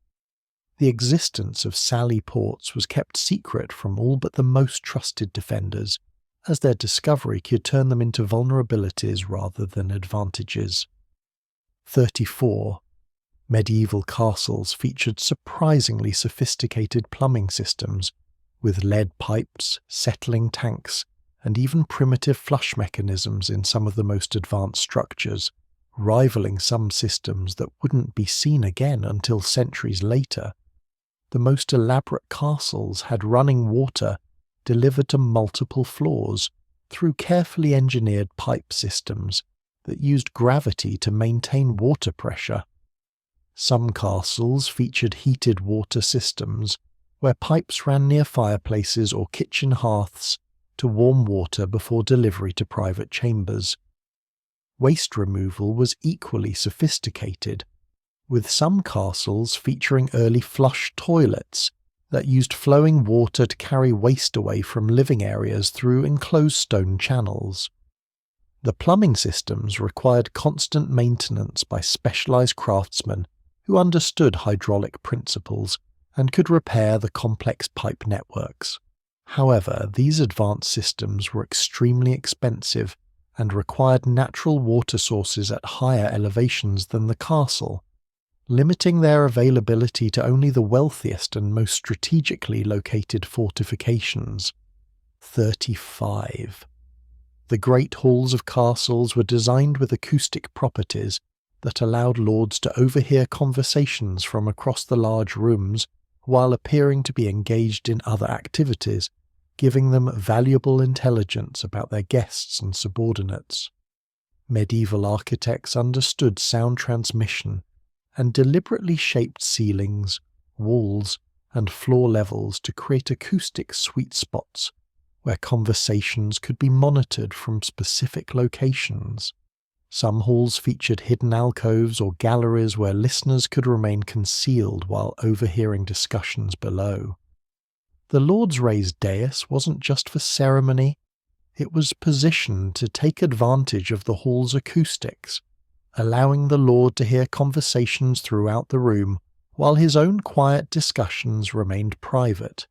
The existence of sally ports was kept secret from all but the most trusted defenders, as their discovery could turn them into vulnerabilities rather than advantages. 34. Medieval castles featured surprisingly sophisticated plumbing systems, with lead pipes, settling tanks, and even primitive flush mechanisms in some of the most advanced structures, rivaling some systems that wouldn't be seen again until centuries later. The most elaborate castles had running water delivered to multiple floors through carefully engineered pipe systems that used gravity to maintain water pressure. Some castles featured heated water systems, where pipes ran near fireplaces or kitchen hearths to warm water before delivery to private chambers. Waste removal was equally sophisticated, with some castles featuring early flush toilets that used flowing water to carry waste away from living areas through enclosed stone channels. The plumbing systems required constant maintenance by specialized craftsmen who understood hydraulic principles and could repair the complex pipe networks. However, these advanced systems were extremely expensive and required natural water sources at higher elevations than the castle, limiting their availability to only the wealthiest and most strategically located fortifications. 35. The great halls of castles were designed with acoustic properties that allowed lords to overhear conversations from across the large rooms while appearing to be engaged in other activities, giving them valuable intelligence about their guests and subordinates. Medieval architects understood sound transmission and deliberately shaped ceilings, walls, and floor levels to create acoustic sweet spots where conversations could be monitored from specific locations. Some halls featured hidden alcoves or galleries where listeners could remain concealed while overhearing discussions below. The lord's raised dais wasn't just for ceremony, it was positioned to take advantage of the hall's acoustics, allowing the lord to hear conversations throughout the room while his own quiet discussions remained private.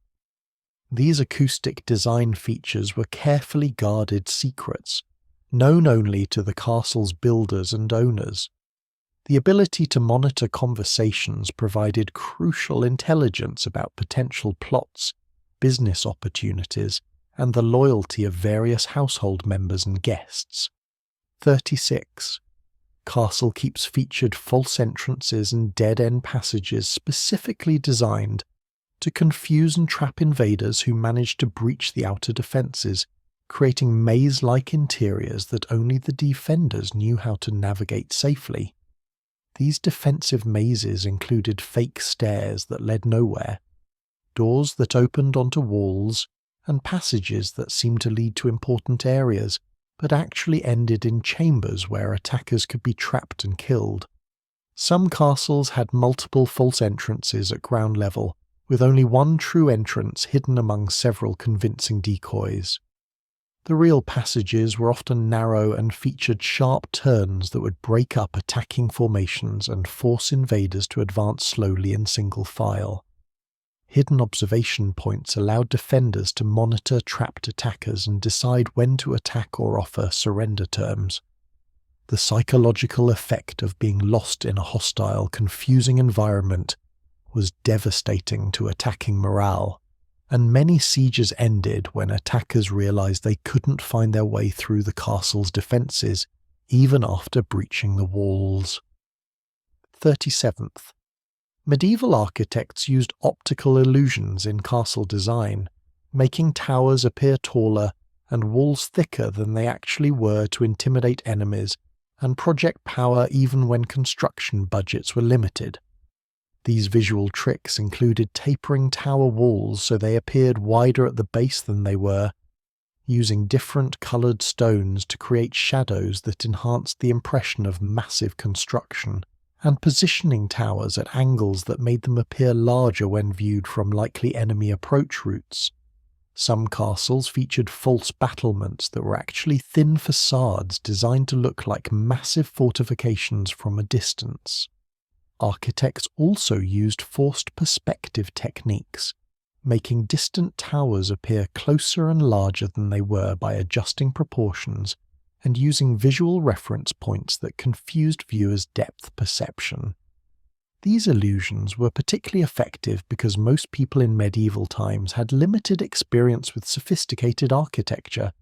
These acoustic design features were carefully guarded secrets, known only to the castle's builders and owners. The ability to monitor conversations provided crucial intelligence about potential plots, business opportunities, and the loyalty of various household members and guests. 36. Castle keeps featured false entrances and dead-end passages specifically designed to confuse and trap invaders who managed to breach the outer defences, creating maze-like interiors that only the defenders knew how to navigate safely. These defensive mazes included fake stairs that led nowhere, doors that opened onto walls, and passages that seemed to lead to important areas, but actually ended in chambers where attackers could be trapped and killed. Some castles had multiple false entrances at ground level, with only one true entrance hidden among several convincing decoys. The real passages were often narrow and featured sharp turns that would break up attacking formations and force invaders to advance slowly in single file. Hidden observation points allowed defenders to monitor trapped attackers and decide when to attack or offer surrender terms. The psychological effect of being lost in a hostile, confusing environment was devastating to attacking morale, and many sieges ended when attackers realized they couldn't find their way through the castle's defenses, even after breaching the walls. 37th. Medieval architects used optical illusions in castle design, making towers appear taller and walls thicker than they actually were to intimidate enemies and project power even when construction budgets were limited. These visual tricks included tapering tower walls so they appeared wider at the base than they were, using different coloured stones to create shadows that enhanced the impression of massive construction, and positioning towers at angles that made them appear larger when viewed from likely enemy approach routes. Some castles featured false battlements that were actually thin facades designed to look like massive fortifications from a distance. Architects also used forced perspective techniques, making distant towers appear closer and larger than they were by adjusting proportions and using visual reference points that confused viewers' depth perception. These illusions were particularly effective because most people in medieval times had limited experience with sophisticated architecture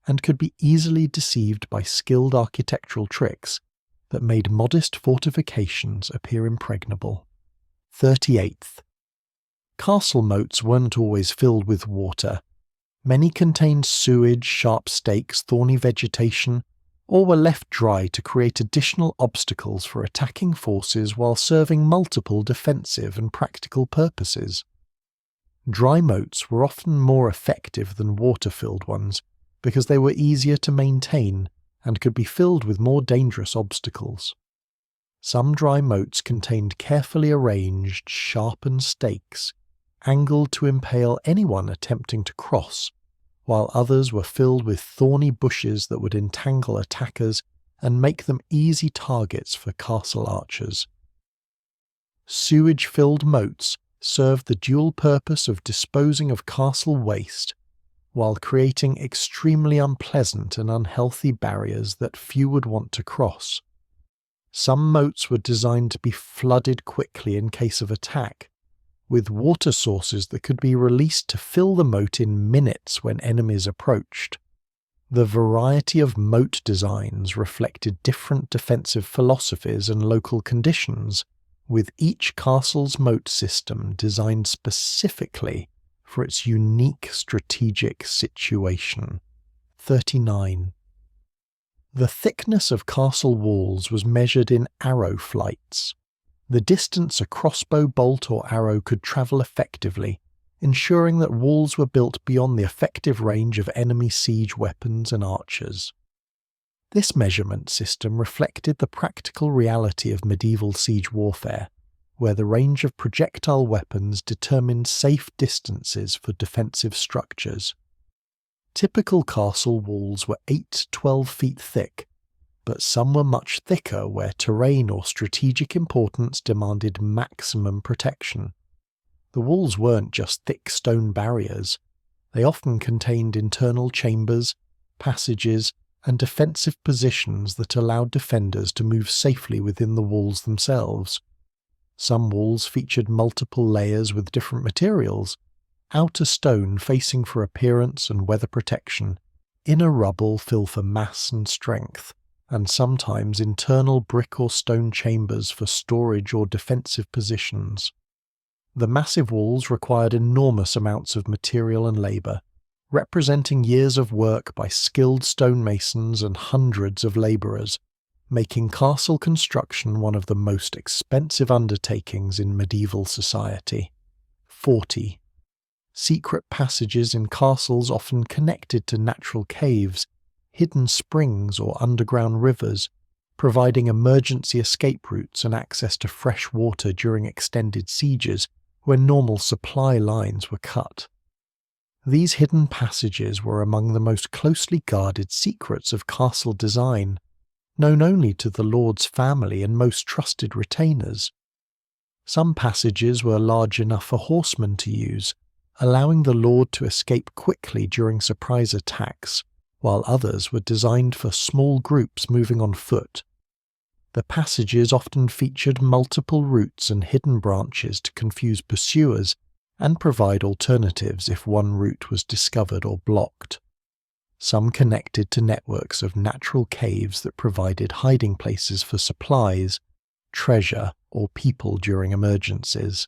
and could be easily deceived by skilled architectural tricks that made modest fortifications appear impregnable. 38th. Castle moats weren't always filled with water. Many contained sewage, sharp stakes, thorny vegetation, or were left dry to create additional obstacles for attacking forces while serving multiple defensive and practical purposes. Dry moats were often more effective than water-filled ones because they were easier to maintain and could be filled with more dangerous obstacles. Some dry moats contained carefully arranged, sharpened stakes, angled to impale anyone attempting to cross, while others were filled with thorny bushes that would entangle attackers and make them easy targets for castle archers. Sewage-filled moats served the dual purpose of disposing of castle waste, while creating extremely unpleasant and unhealthy barriers that few would want to cross. Some moats were designed to be flooded quickly in case of attack, with water sources that could be released to fill the moat in minutes when enemies approached. The variety of moat designs reflected different defensive philosophies and local conditions, with each castle's moat system designed specifically for its unique strategic situation. 39. The thickness of castle walls was measured in arrow flights, the distance a crossbow bolt or arrow could travel effectively, ensuring that walls were built beyond the effective range of enemy siege weapons and archers. This measurement system reflected the practical reality of medieval siege warfare, where the range of projectile weapons determined safe distances for defensive structures. Typical castle walls were 8 to 12 feet thick, but some were much thicker where terrain or strategic importance demanded maximum protection. The walls weren't just thick stone barriers. They often contained internal chambers, passages, and defensive positions that allowed defenders to move safely within the walls themselves. Some walls featured multiple layers with different materials: outer stone facing for appearance and weather protection, inner rubble fill for mass and strength, and sometimes internal brick or stone chambers for storage or defensive positions. The massive walls required enormous amounts of material and labour, representing years of work by skilled stonemasons and hundreds of labourers, making castle construction one of the most expensive undertakings in medieval society. 40. Secret passages in castles often connected to natural caves, hidden springs or underground rivers, providing emergency escape routes and access to fresh water during extended sieges when normal supply lines were cut. These hidden passages were among the most closely guarded secrets of castle design, known only to the lord's family and most trusted retainers. Some passages were large enough for horsemen to use, allowing the lord to escape quickly during surprise attacks, while others were designed for small groups moving on foot. The passages often featured multiple routes and hidden branches to confuse pursuers and provide alternatives if one route was discovered or blocked. Some connected to networks of natural caves that provided hiding places for supplies, treasure, or people during emergencies.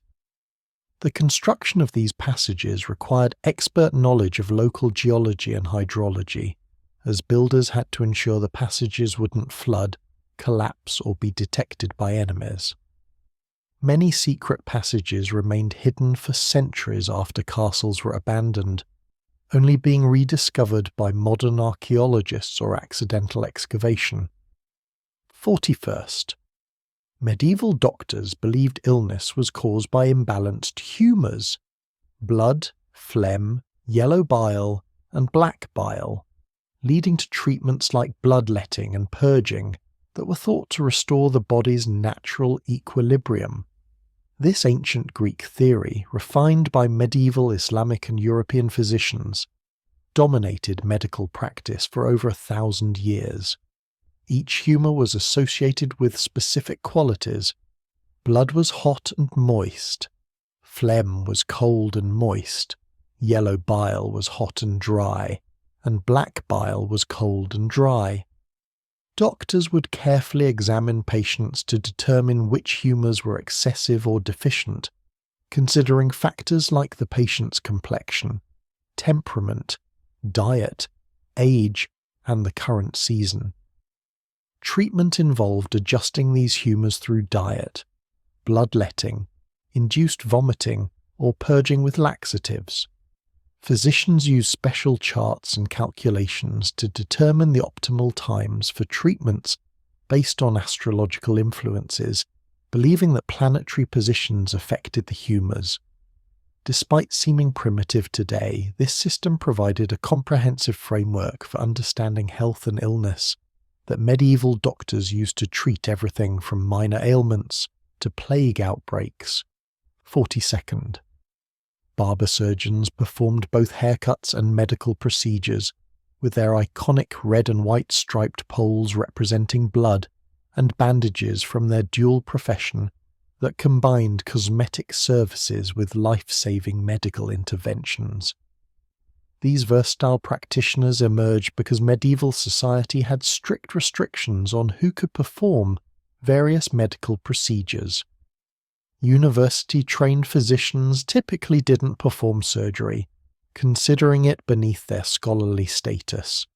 The construction of these passages required expert knowledge of local geology and hydrology, as builders had to ensure the passages wouldn't flood, collapse, or be detected by enemies. Many secret passages remained hidden for centuries after castles were abandoned, only being rediscovered by modern archaeologists or accidental excavation. 41st. Medieval doctors believed illness was caused by imbalanced humours: blood, phlegm, yellow bile, and black bile, leading to treatments like bloodletting and purging that were thought to restore the body's natural equilibrium. This ancient Greek theory, refined by medieval Islamic and European physicians, dominated medical practice for over 1,000 years. Each humour was associated with specific qualities. Blood was hot and moist, phlegm was cold and moist, yellow bile was hot and dry, and black bile was cold and dry. Doctors would carefully examine patients to determine which humours were excessive or deficient, considering factors like the patient's complexion, temperament, diet, age, and the current season. Treatment involved adjusting these humours through diet, bloodletting, induced vomiting, or purging with laxatives. Physicians use special charts and calculations to determine the optimal times for treatments based on astrological influences, believing that planetary positions affected the humours. Despite seeming primitive today, this system provided a comprehensive framework for understanding health and illness that medieval doctors used to treat everything from minor ailments to plague outbreaks. 42nd. Barber surgeons performed both haircuts and medical procedures, with their iconic red and white striped poles representing blood and bandages from their dual profession that combined cosmetic services with life-saving medical interventions. These versatile practitioners emerged because medieval society had strict restrictions on who could perform various medical procedures. University-trained physicians typically didn't perform surgery, considering it beneath their scholarly status.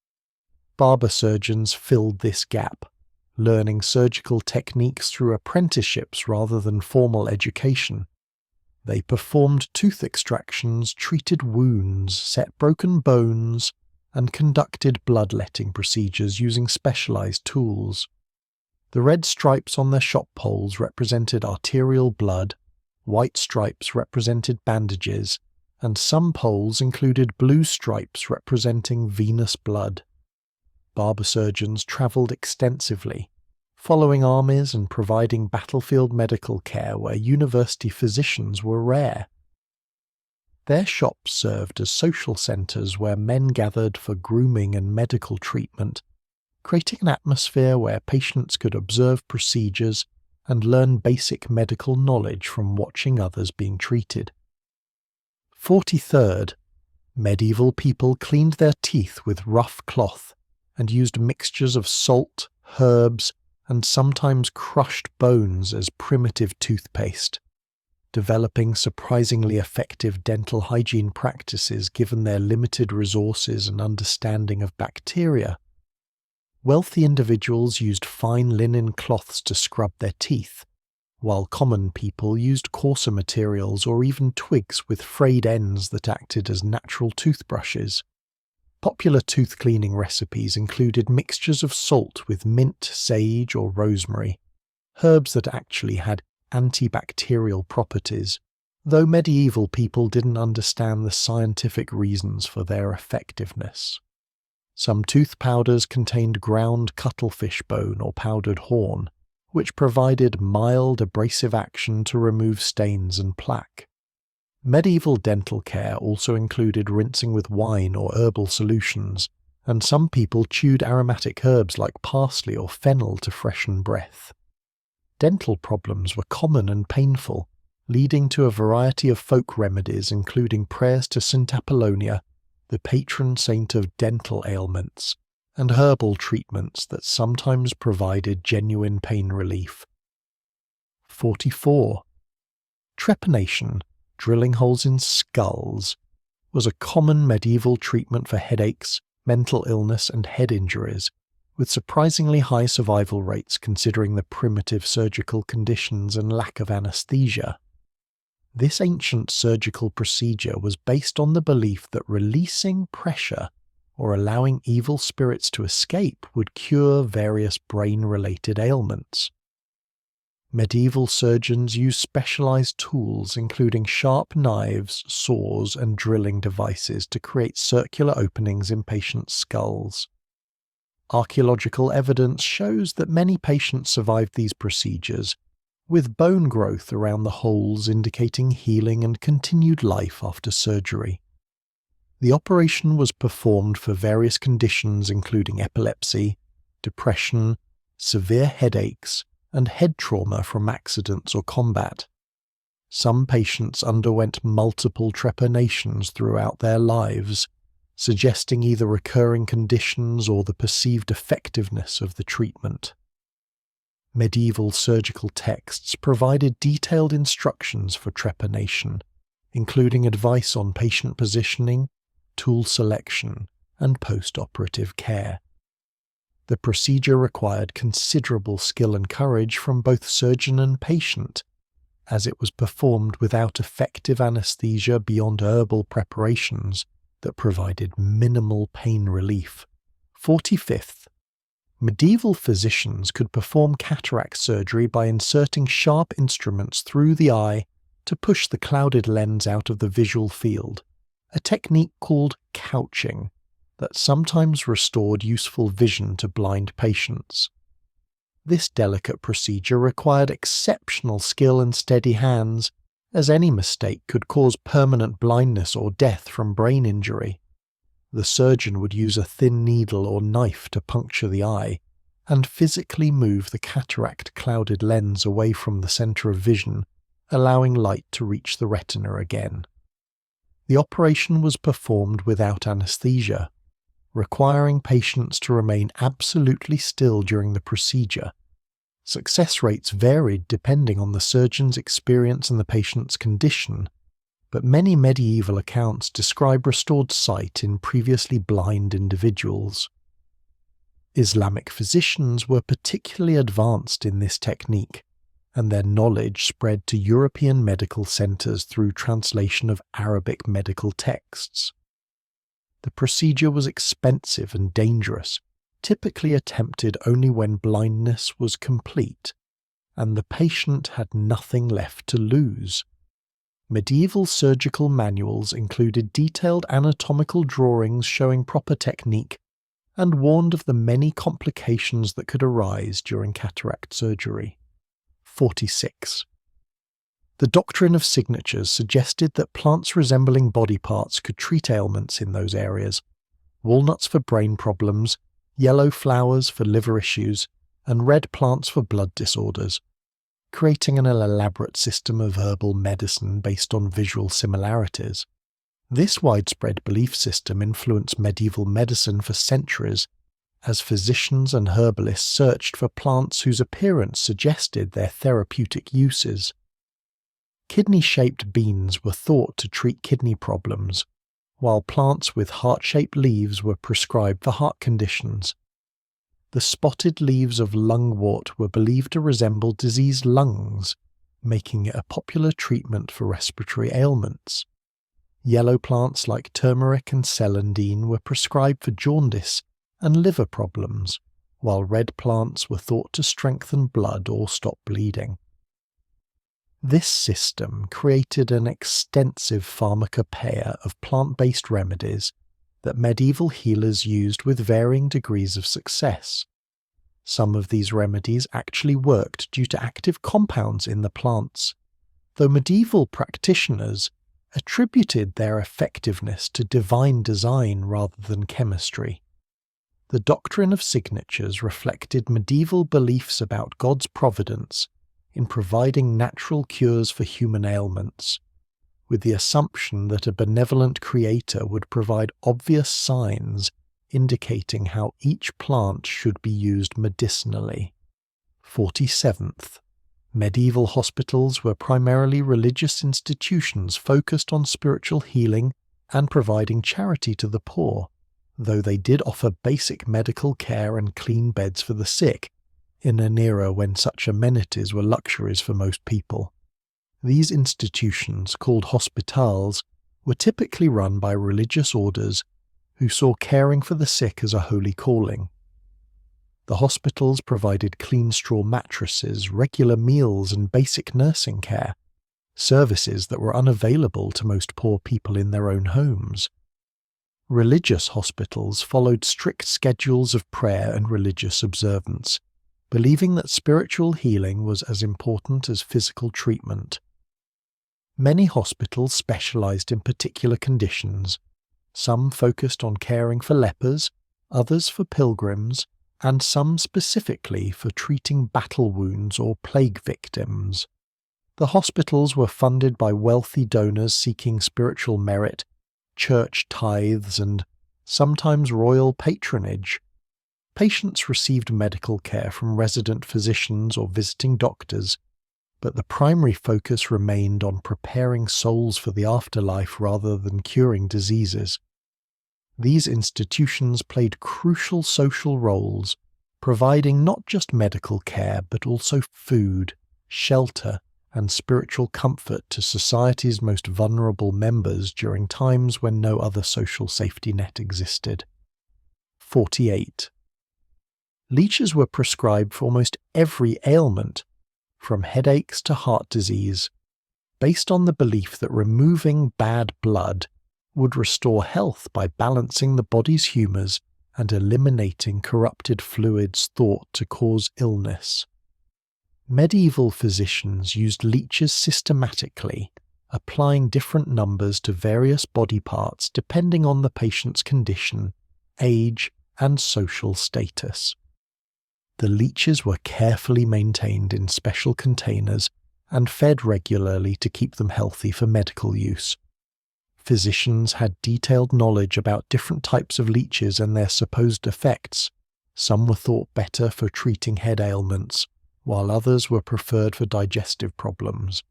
Barber surgeons filled this gap, learning surgical techniques through apprenticeships rather than formal education. They performed tooth extractions, treated wounds, set broken bones, and conducted bloodletting procedures using specialized tools. The red stripes on their shop poles represented arterial blood, white stripes represented bandages, and some poles included blue stripes representing venous blood. Barber surgeons travelled extensively, following armies and providing battlefield medical care where university physicians were rare. Their shops served as social centres where men gathered for grooming and medical treatment, creating an atmosphere where patients could observe procedures and learn basic medical knowledge from watching others being treated. 43rd. Medieval people cleaned their teeth with rough cloth and used mixtures of salt, herbs, and sometimes crushed bones as primitive toothpaste, developing surprisingly effective dental hygiene practices given their limited resources and understanding of bacteria. Wealthy individuals used fine linen cloths to scrub their teeth, while common people used coarser materials or even twigs with frayed ends that acted as natural toothbrushes. Popular tooth cleaning recipes included mixtures of salt with mint, sage, or rosemary, herbs that actually had antibacterial properties, though medieval people didn't understand the scientific reasons for their effectiveness. Some tooth powders contained ground cuttlefish bone or powdered horn, which provided mild abrasive action to remove stains and plaque. Medieval dental care also included rinsing with wine or herbal solutions, and some people chewed aromatic herbs like parsley or fennel to freshen breath. Dental problems were common and painful, leading to a variety of folk remedies including prayers to St. Apollonia, the patron saint of dental ailments, and herbal treatments that sometimes provided genuine pain relief. 44. Trepanation, drilling holes in skulls, was a common medieval treatment for headaches, mental illness, and head injuries, with surprisingly high survival rates considering the primitive surgical conditions and lack of anesthesia. This ancient surgical procedure was based on the belief that releasing pressure or allowing evil spirits to escape would cure various brain-related ailments. Medieval surgeons used specialized tools including sharp knives, saws, and drilling devices to create circular openings in patients' skulls. Archaeological evidence shows that many patients survived these procedures, with bone growth around the holes indicating healing and continued life after surgery. The operation was performed for various conditions including epilepsy, depression, severe headaches, and head trauma from accidents or combat. Some patients underwent multiple trepanations throughout their lives, suggesting either recurring conditions or the perceived effectiveness of the treatment. Medieval surgical texts provided detailed instructions for trepanation, including advice on patient positioning, tool selection, and post-operative care. The procedure required considerable skill and courage from both surgeon and patient, as it was performed without effective anesthesia beyond herbal preparations that provided minimal pain relief. 45th. Medieval physicians could perform cataract surgery by inserting sharp instruments through the eye to push the clouded lens out of the visual field, a technique called couching that sometimes restored useful vision to blind patients. This delicate procedure required exceptional skill and steady hands, as any mistake could cause permanent blindness or death from brain injury. The surgeon would use a thin needle or knife to puncture the eye and physically move the cataract-clouded lens away from the center of vision, allowing light to reach the retina again. The operation was performed without anesthesia, requiring patients to remain absolutely still during the procedure. Success rates varied depending on the surgeon's experience and the patient's condition, but many medieval accounts describe restored sight in previously blind individuals. Islamic physicians were particularly advanced in this technique, and their knowledge spread to European medical centers through translation of Arabic medical texts. The procedure was expensive and dangerous, typically attempted only when blindness was complete, and the patient had nothing left to lose. Medieval surgical manuals included detailed anatomical drawings showing proper technique and warned of the many complications that could arise during cataract surgery. 46. The doctrine of signatures suggested that plants resembling body parts could treat ailments in those areas: walnuts for brain problems, yellow flowers for liver issues, and red plants for blood disorders, creating an elaborate system of herbal medicine based on visual similarities. This widespread belief system influenced medieval medicine for centuries, as physicians and herbalists searched for plants whose appearance suggested their therapeutic uses. Kidney-shaped beans were thought to treat kidney problems, while plants with heart-shaped leaves were prescribed for heart conditions. The spotted leaves of lungwort were believed to resemble diseased lungs, making it a popular treatment for respiratory ailments. Yellow plants like turmeric and celandine were prescribed for jaundice and liver problems, while red plants were thought to strengthen blood or stop bleeding. This system created an extensive pharmacopoeia of plant-based remedies that medieval healers used with varying degrees of success. Some of these remedies actually worked due to active compounds in the plants, though medieval practitioners attributed their effectiveness to divine design rather than chemistry. The doctrine of signatures reflected medieval beliefs about God's providence in providing natural cures for human ailments, with the assumption that a benevolent creator would provide obvious signs indicating how each plant should be used medicinally. 47th. Medieval hospitals were primarily religious institutions focused on spiritual healing and providing charity to the poor, though they did offer basic medical care and clean beds for the sick, in an era when such amenities were luxuries for most people. These institutions, called hospitals, were typically run by religious orders who saw caring for the sick as a holy calling. The hospitals provided clean straw mattresses, regular meals, and basic nursing care, services that were unavailable to most poor people in their own homes. Religious hospitals followed strict schedules of prayer and religious observance, believing that spiritual healing was as important as physical treatment. Many hospitals specialized in particular conditions. Some focused on caring for lepers, others for pilgrims, and some specifically for treating battle wounds or plague victims. The hospitals were funded by wealthy donors seeking spiritual merit, church tithes, and sometimes royal patronage. Patients received medical care from resident physicians or visiting doctors, but the primary focus remained on preparing souls for the afterlife rather than curing diseases. These institutions played crucial social roles, providing not just medical care but also food, shelter, and spiritual comfort to society's most vulnerable members during times when no other social safety net existed. 48. Leeches were prescribed for almost every ailment, from headaches to heart disease, based on the belief that removing bad blood would restore health by balancing the body's humours and eliminating corrupted fluids thought to cause illness. Medieval physicians used leeches systematically, applying different numbers to various body parts depending on the patient's condition, age, and social status. The leeches were carefully maintained in special containers and fed regularly to keep them healthy for medical use. Physicians had detailed knowledge about different types of leeches and their supposed effects. Some were thought better for treating head ailments, while others were preferred for digestive problems.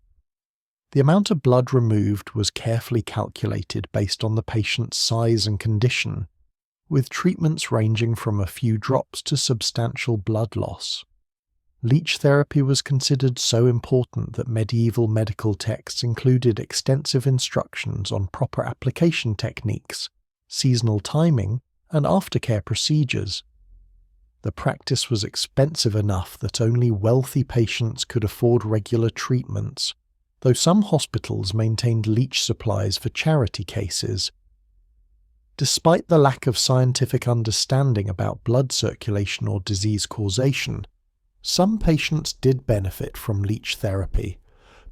The amount of blood removed was carefully calculated based on the patient's size and condition, with treatments ranging from a few drops to substantial blood loss. Leech therapy was considered so important that medieval medical texts included extensive instructions on proper application techniques, seasonal timing, and aftercare procedures. The practice was expensive enough that only wealthy patients could afford regular treatments, though some hospitals maintained leech supplies for charity cases. Despite the lack of scientific understanding about blood circulation or disease causation, some patients did benefit from leech therapy,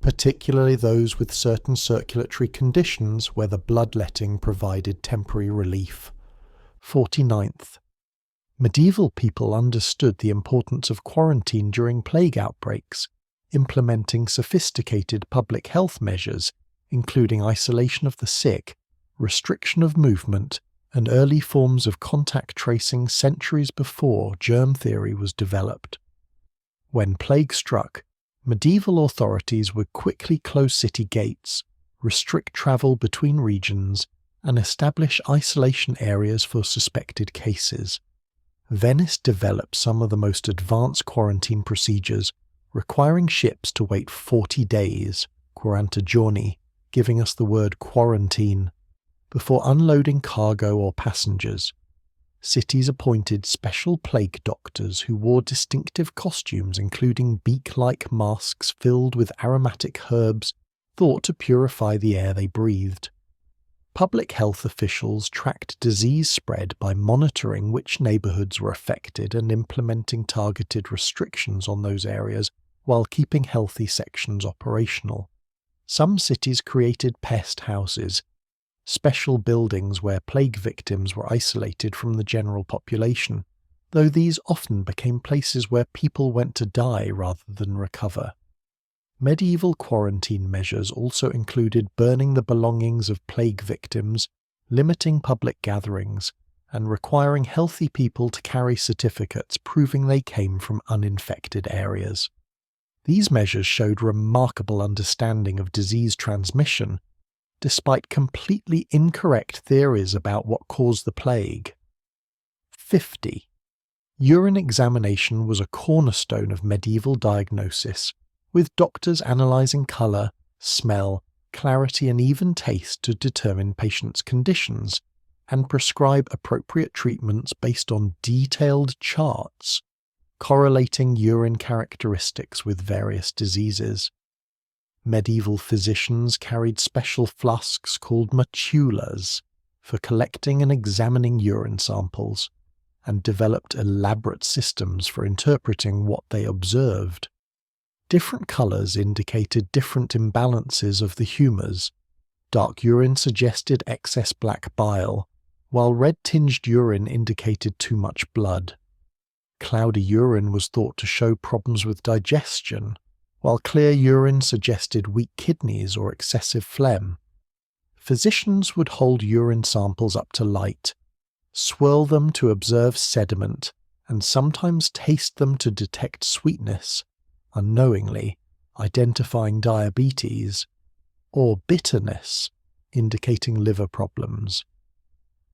particularly those with certain circulatory conditions where the bloodletting provided temporary relief. 49th. Medieval people understood the importance of quarantine during plague outbreaks, implementing sophisticated public health measures, including isolation of the sick, restriction of movement, and early forms of contact tracing centuries before germ theory was developed. When plague struck, medieval authorities would quickly close city gates, restrict travel between regions, and establish isolation areas for suspected cases. Venice developed some of the most advanced quarantine procedures, requiring ships to wait 40 days, 40 giorni, giving us the word quarantine, before unloading cargo or passengers. Cities appointed special plague doctors who wore distinctive costumes including beak-like masks filled with aromatic herbs thought to purify the air they breathed. Public health officials tracked disease spread by monitoring which neighbourhoods were affected and implementing targeted restrictions on those areas while keeping healthy sections operational. Some cities created pest houses, special buildings where plague victims were isolated from the general population, though these often became places where people went to die rather than recover. Medieval quarantine measures also included burning the belongings of plague victims, limiting public gatherings, and requiring healthy people to carry certificates proving they came from uninfected areas. These measures showed remarkable understanding of disease transmission, despite completely incorrect theories about what caused the plague. 50. Urine examination was a cornerstone of medieval diagnosis, with doctors analysing colour, smell, clarity and even taste to determine patients' conditions, and prescribe appropriate treatments based on detailed charts, correlating urine characteristics with various diseases. Medieval physicians carried special flasks called maculas for collecting and examining urine samples, and developed elaborate systems for interpreting what they observed. Different colours indicated different imbalances of the humours. Dark urine suggested excess black bile, while red-tinged urine indicated too much blood. Cloudy urine was thought to show problems with digestion, while clear urine suggested weak kidneys or excessive phlegm. Physicians would hold urine samples up to light, swirl them to observe sediment, and sometimes taste them to detect sweetness, unknowingly identifying diabetes, or bitterness, indicating liver problems.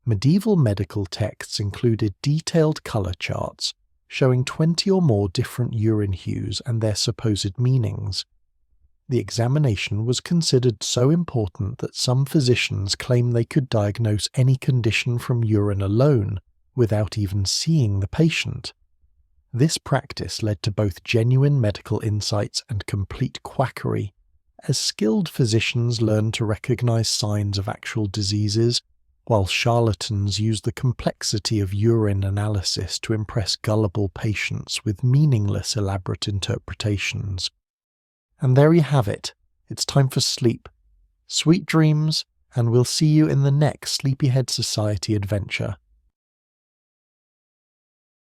Medieval medical texts included detailed colour charts showing 20 or more different urine hues and their supposed meanings. The examination was considered so important that some physicians claim they could diagnose any condition from urine alone without even seeing the patient. This practice led to both genuine medical insights and complete quackery, as skilled physicians learned to recognize signs of actual diseases, while charlatans used the complexity of urine analysis to impress gullible patients with meaningless elaborate interpretations. And there you have it. It's time for sleep. Sweet dreams, and we'll see you in the next Sleepyhead Society adventure.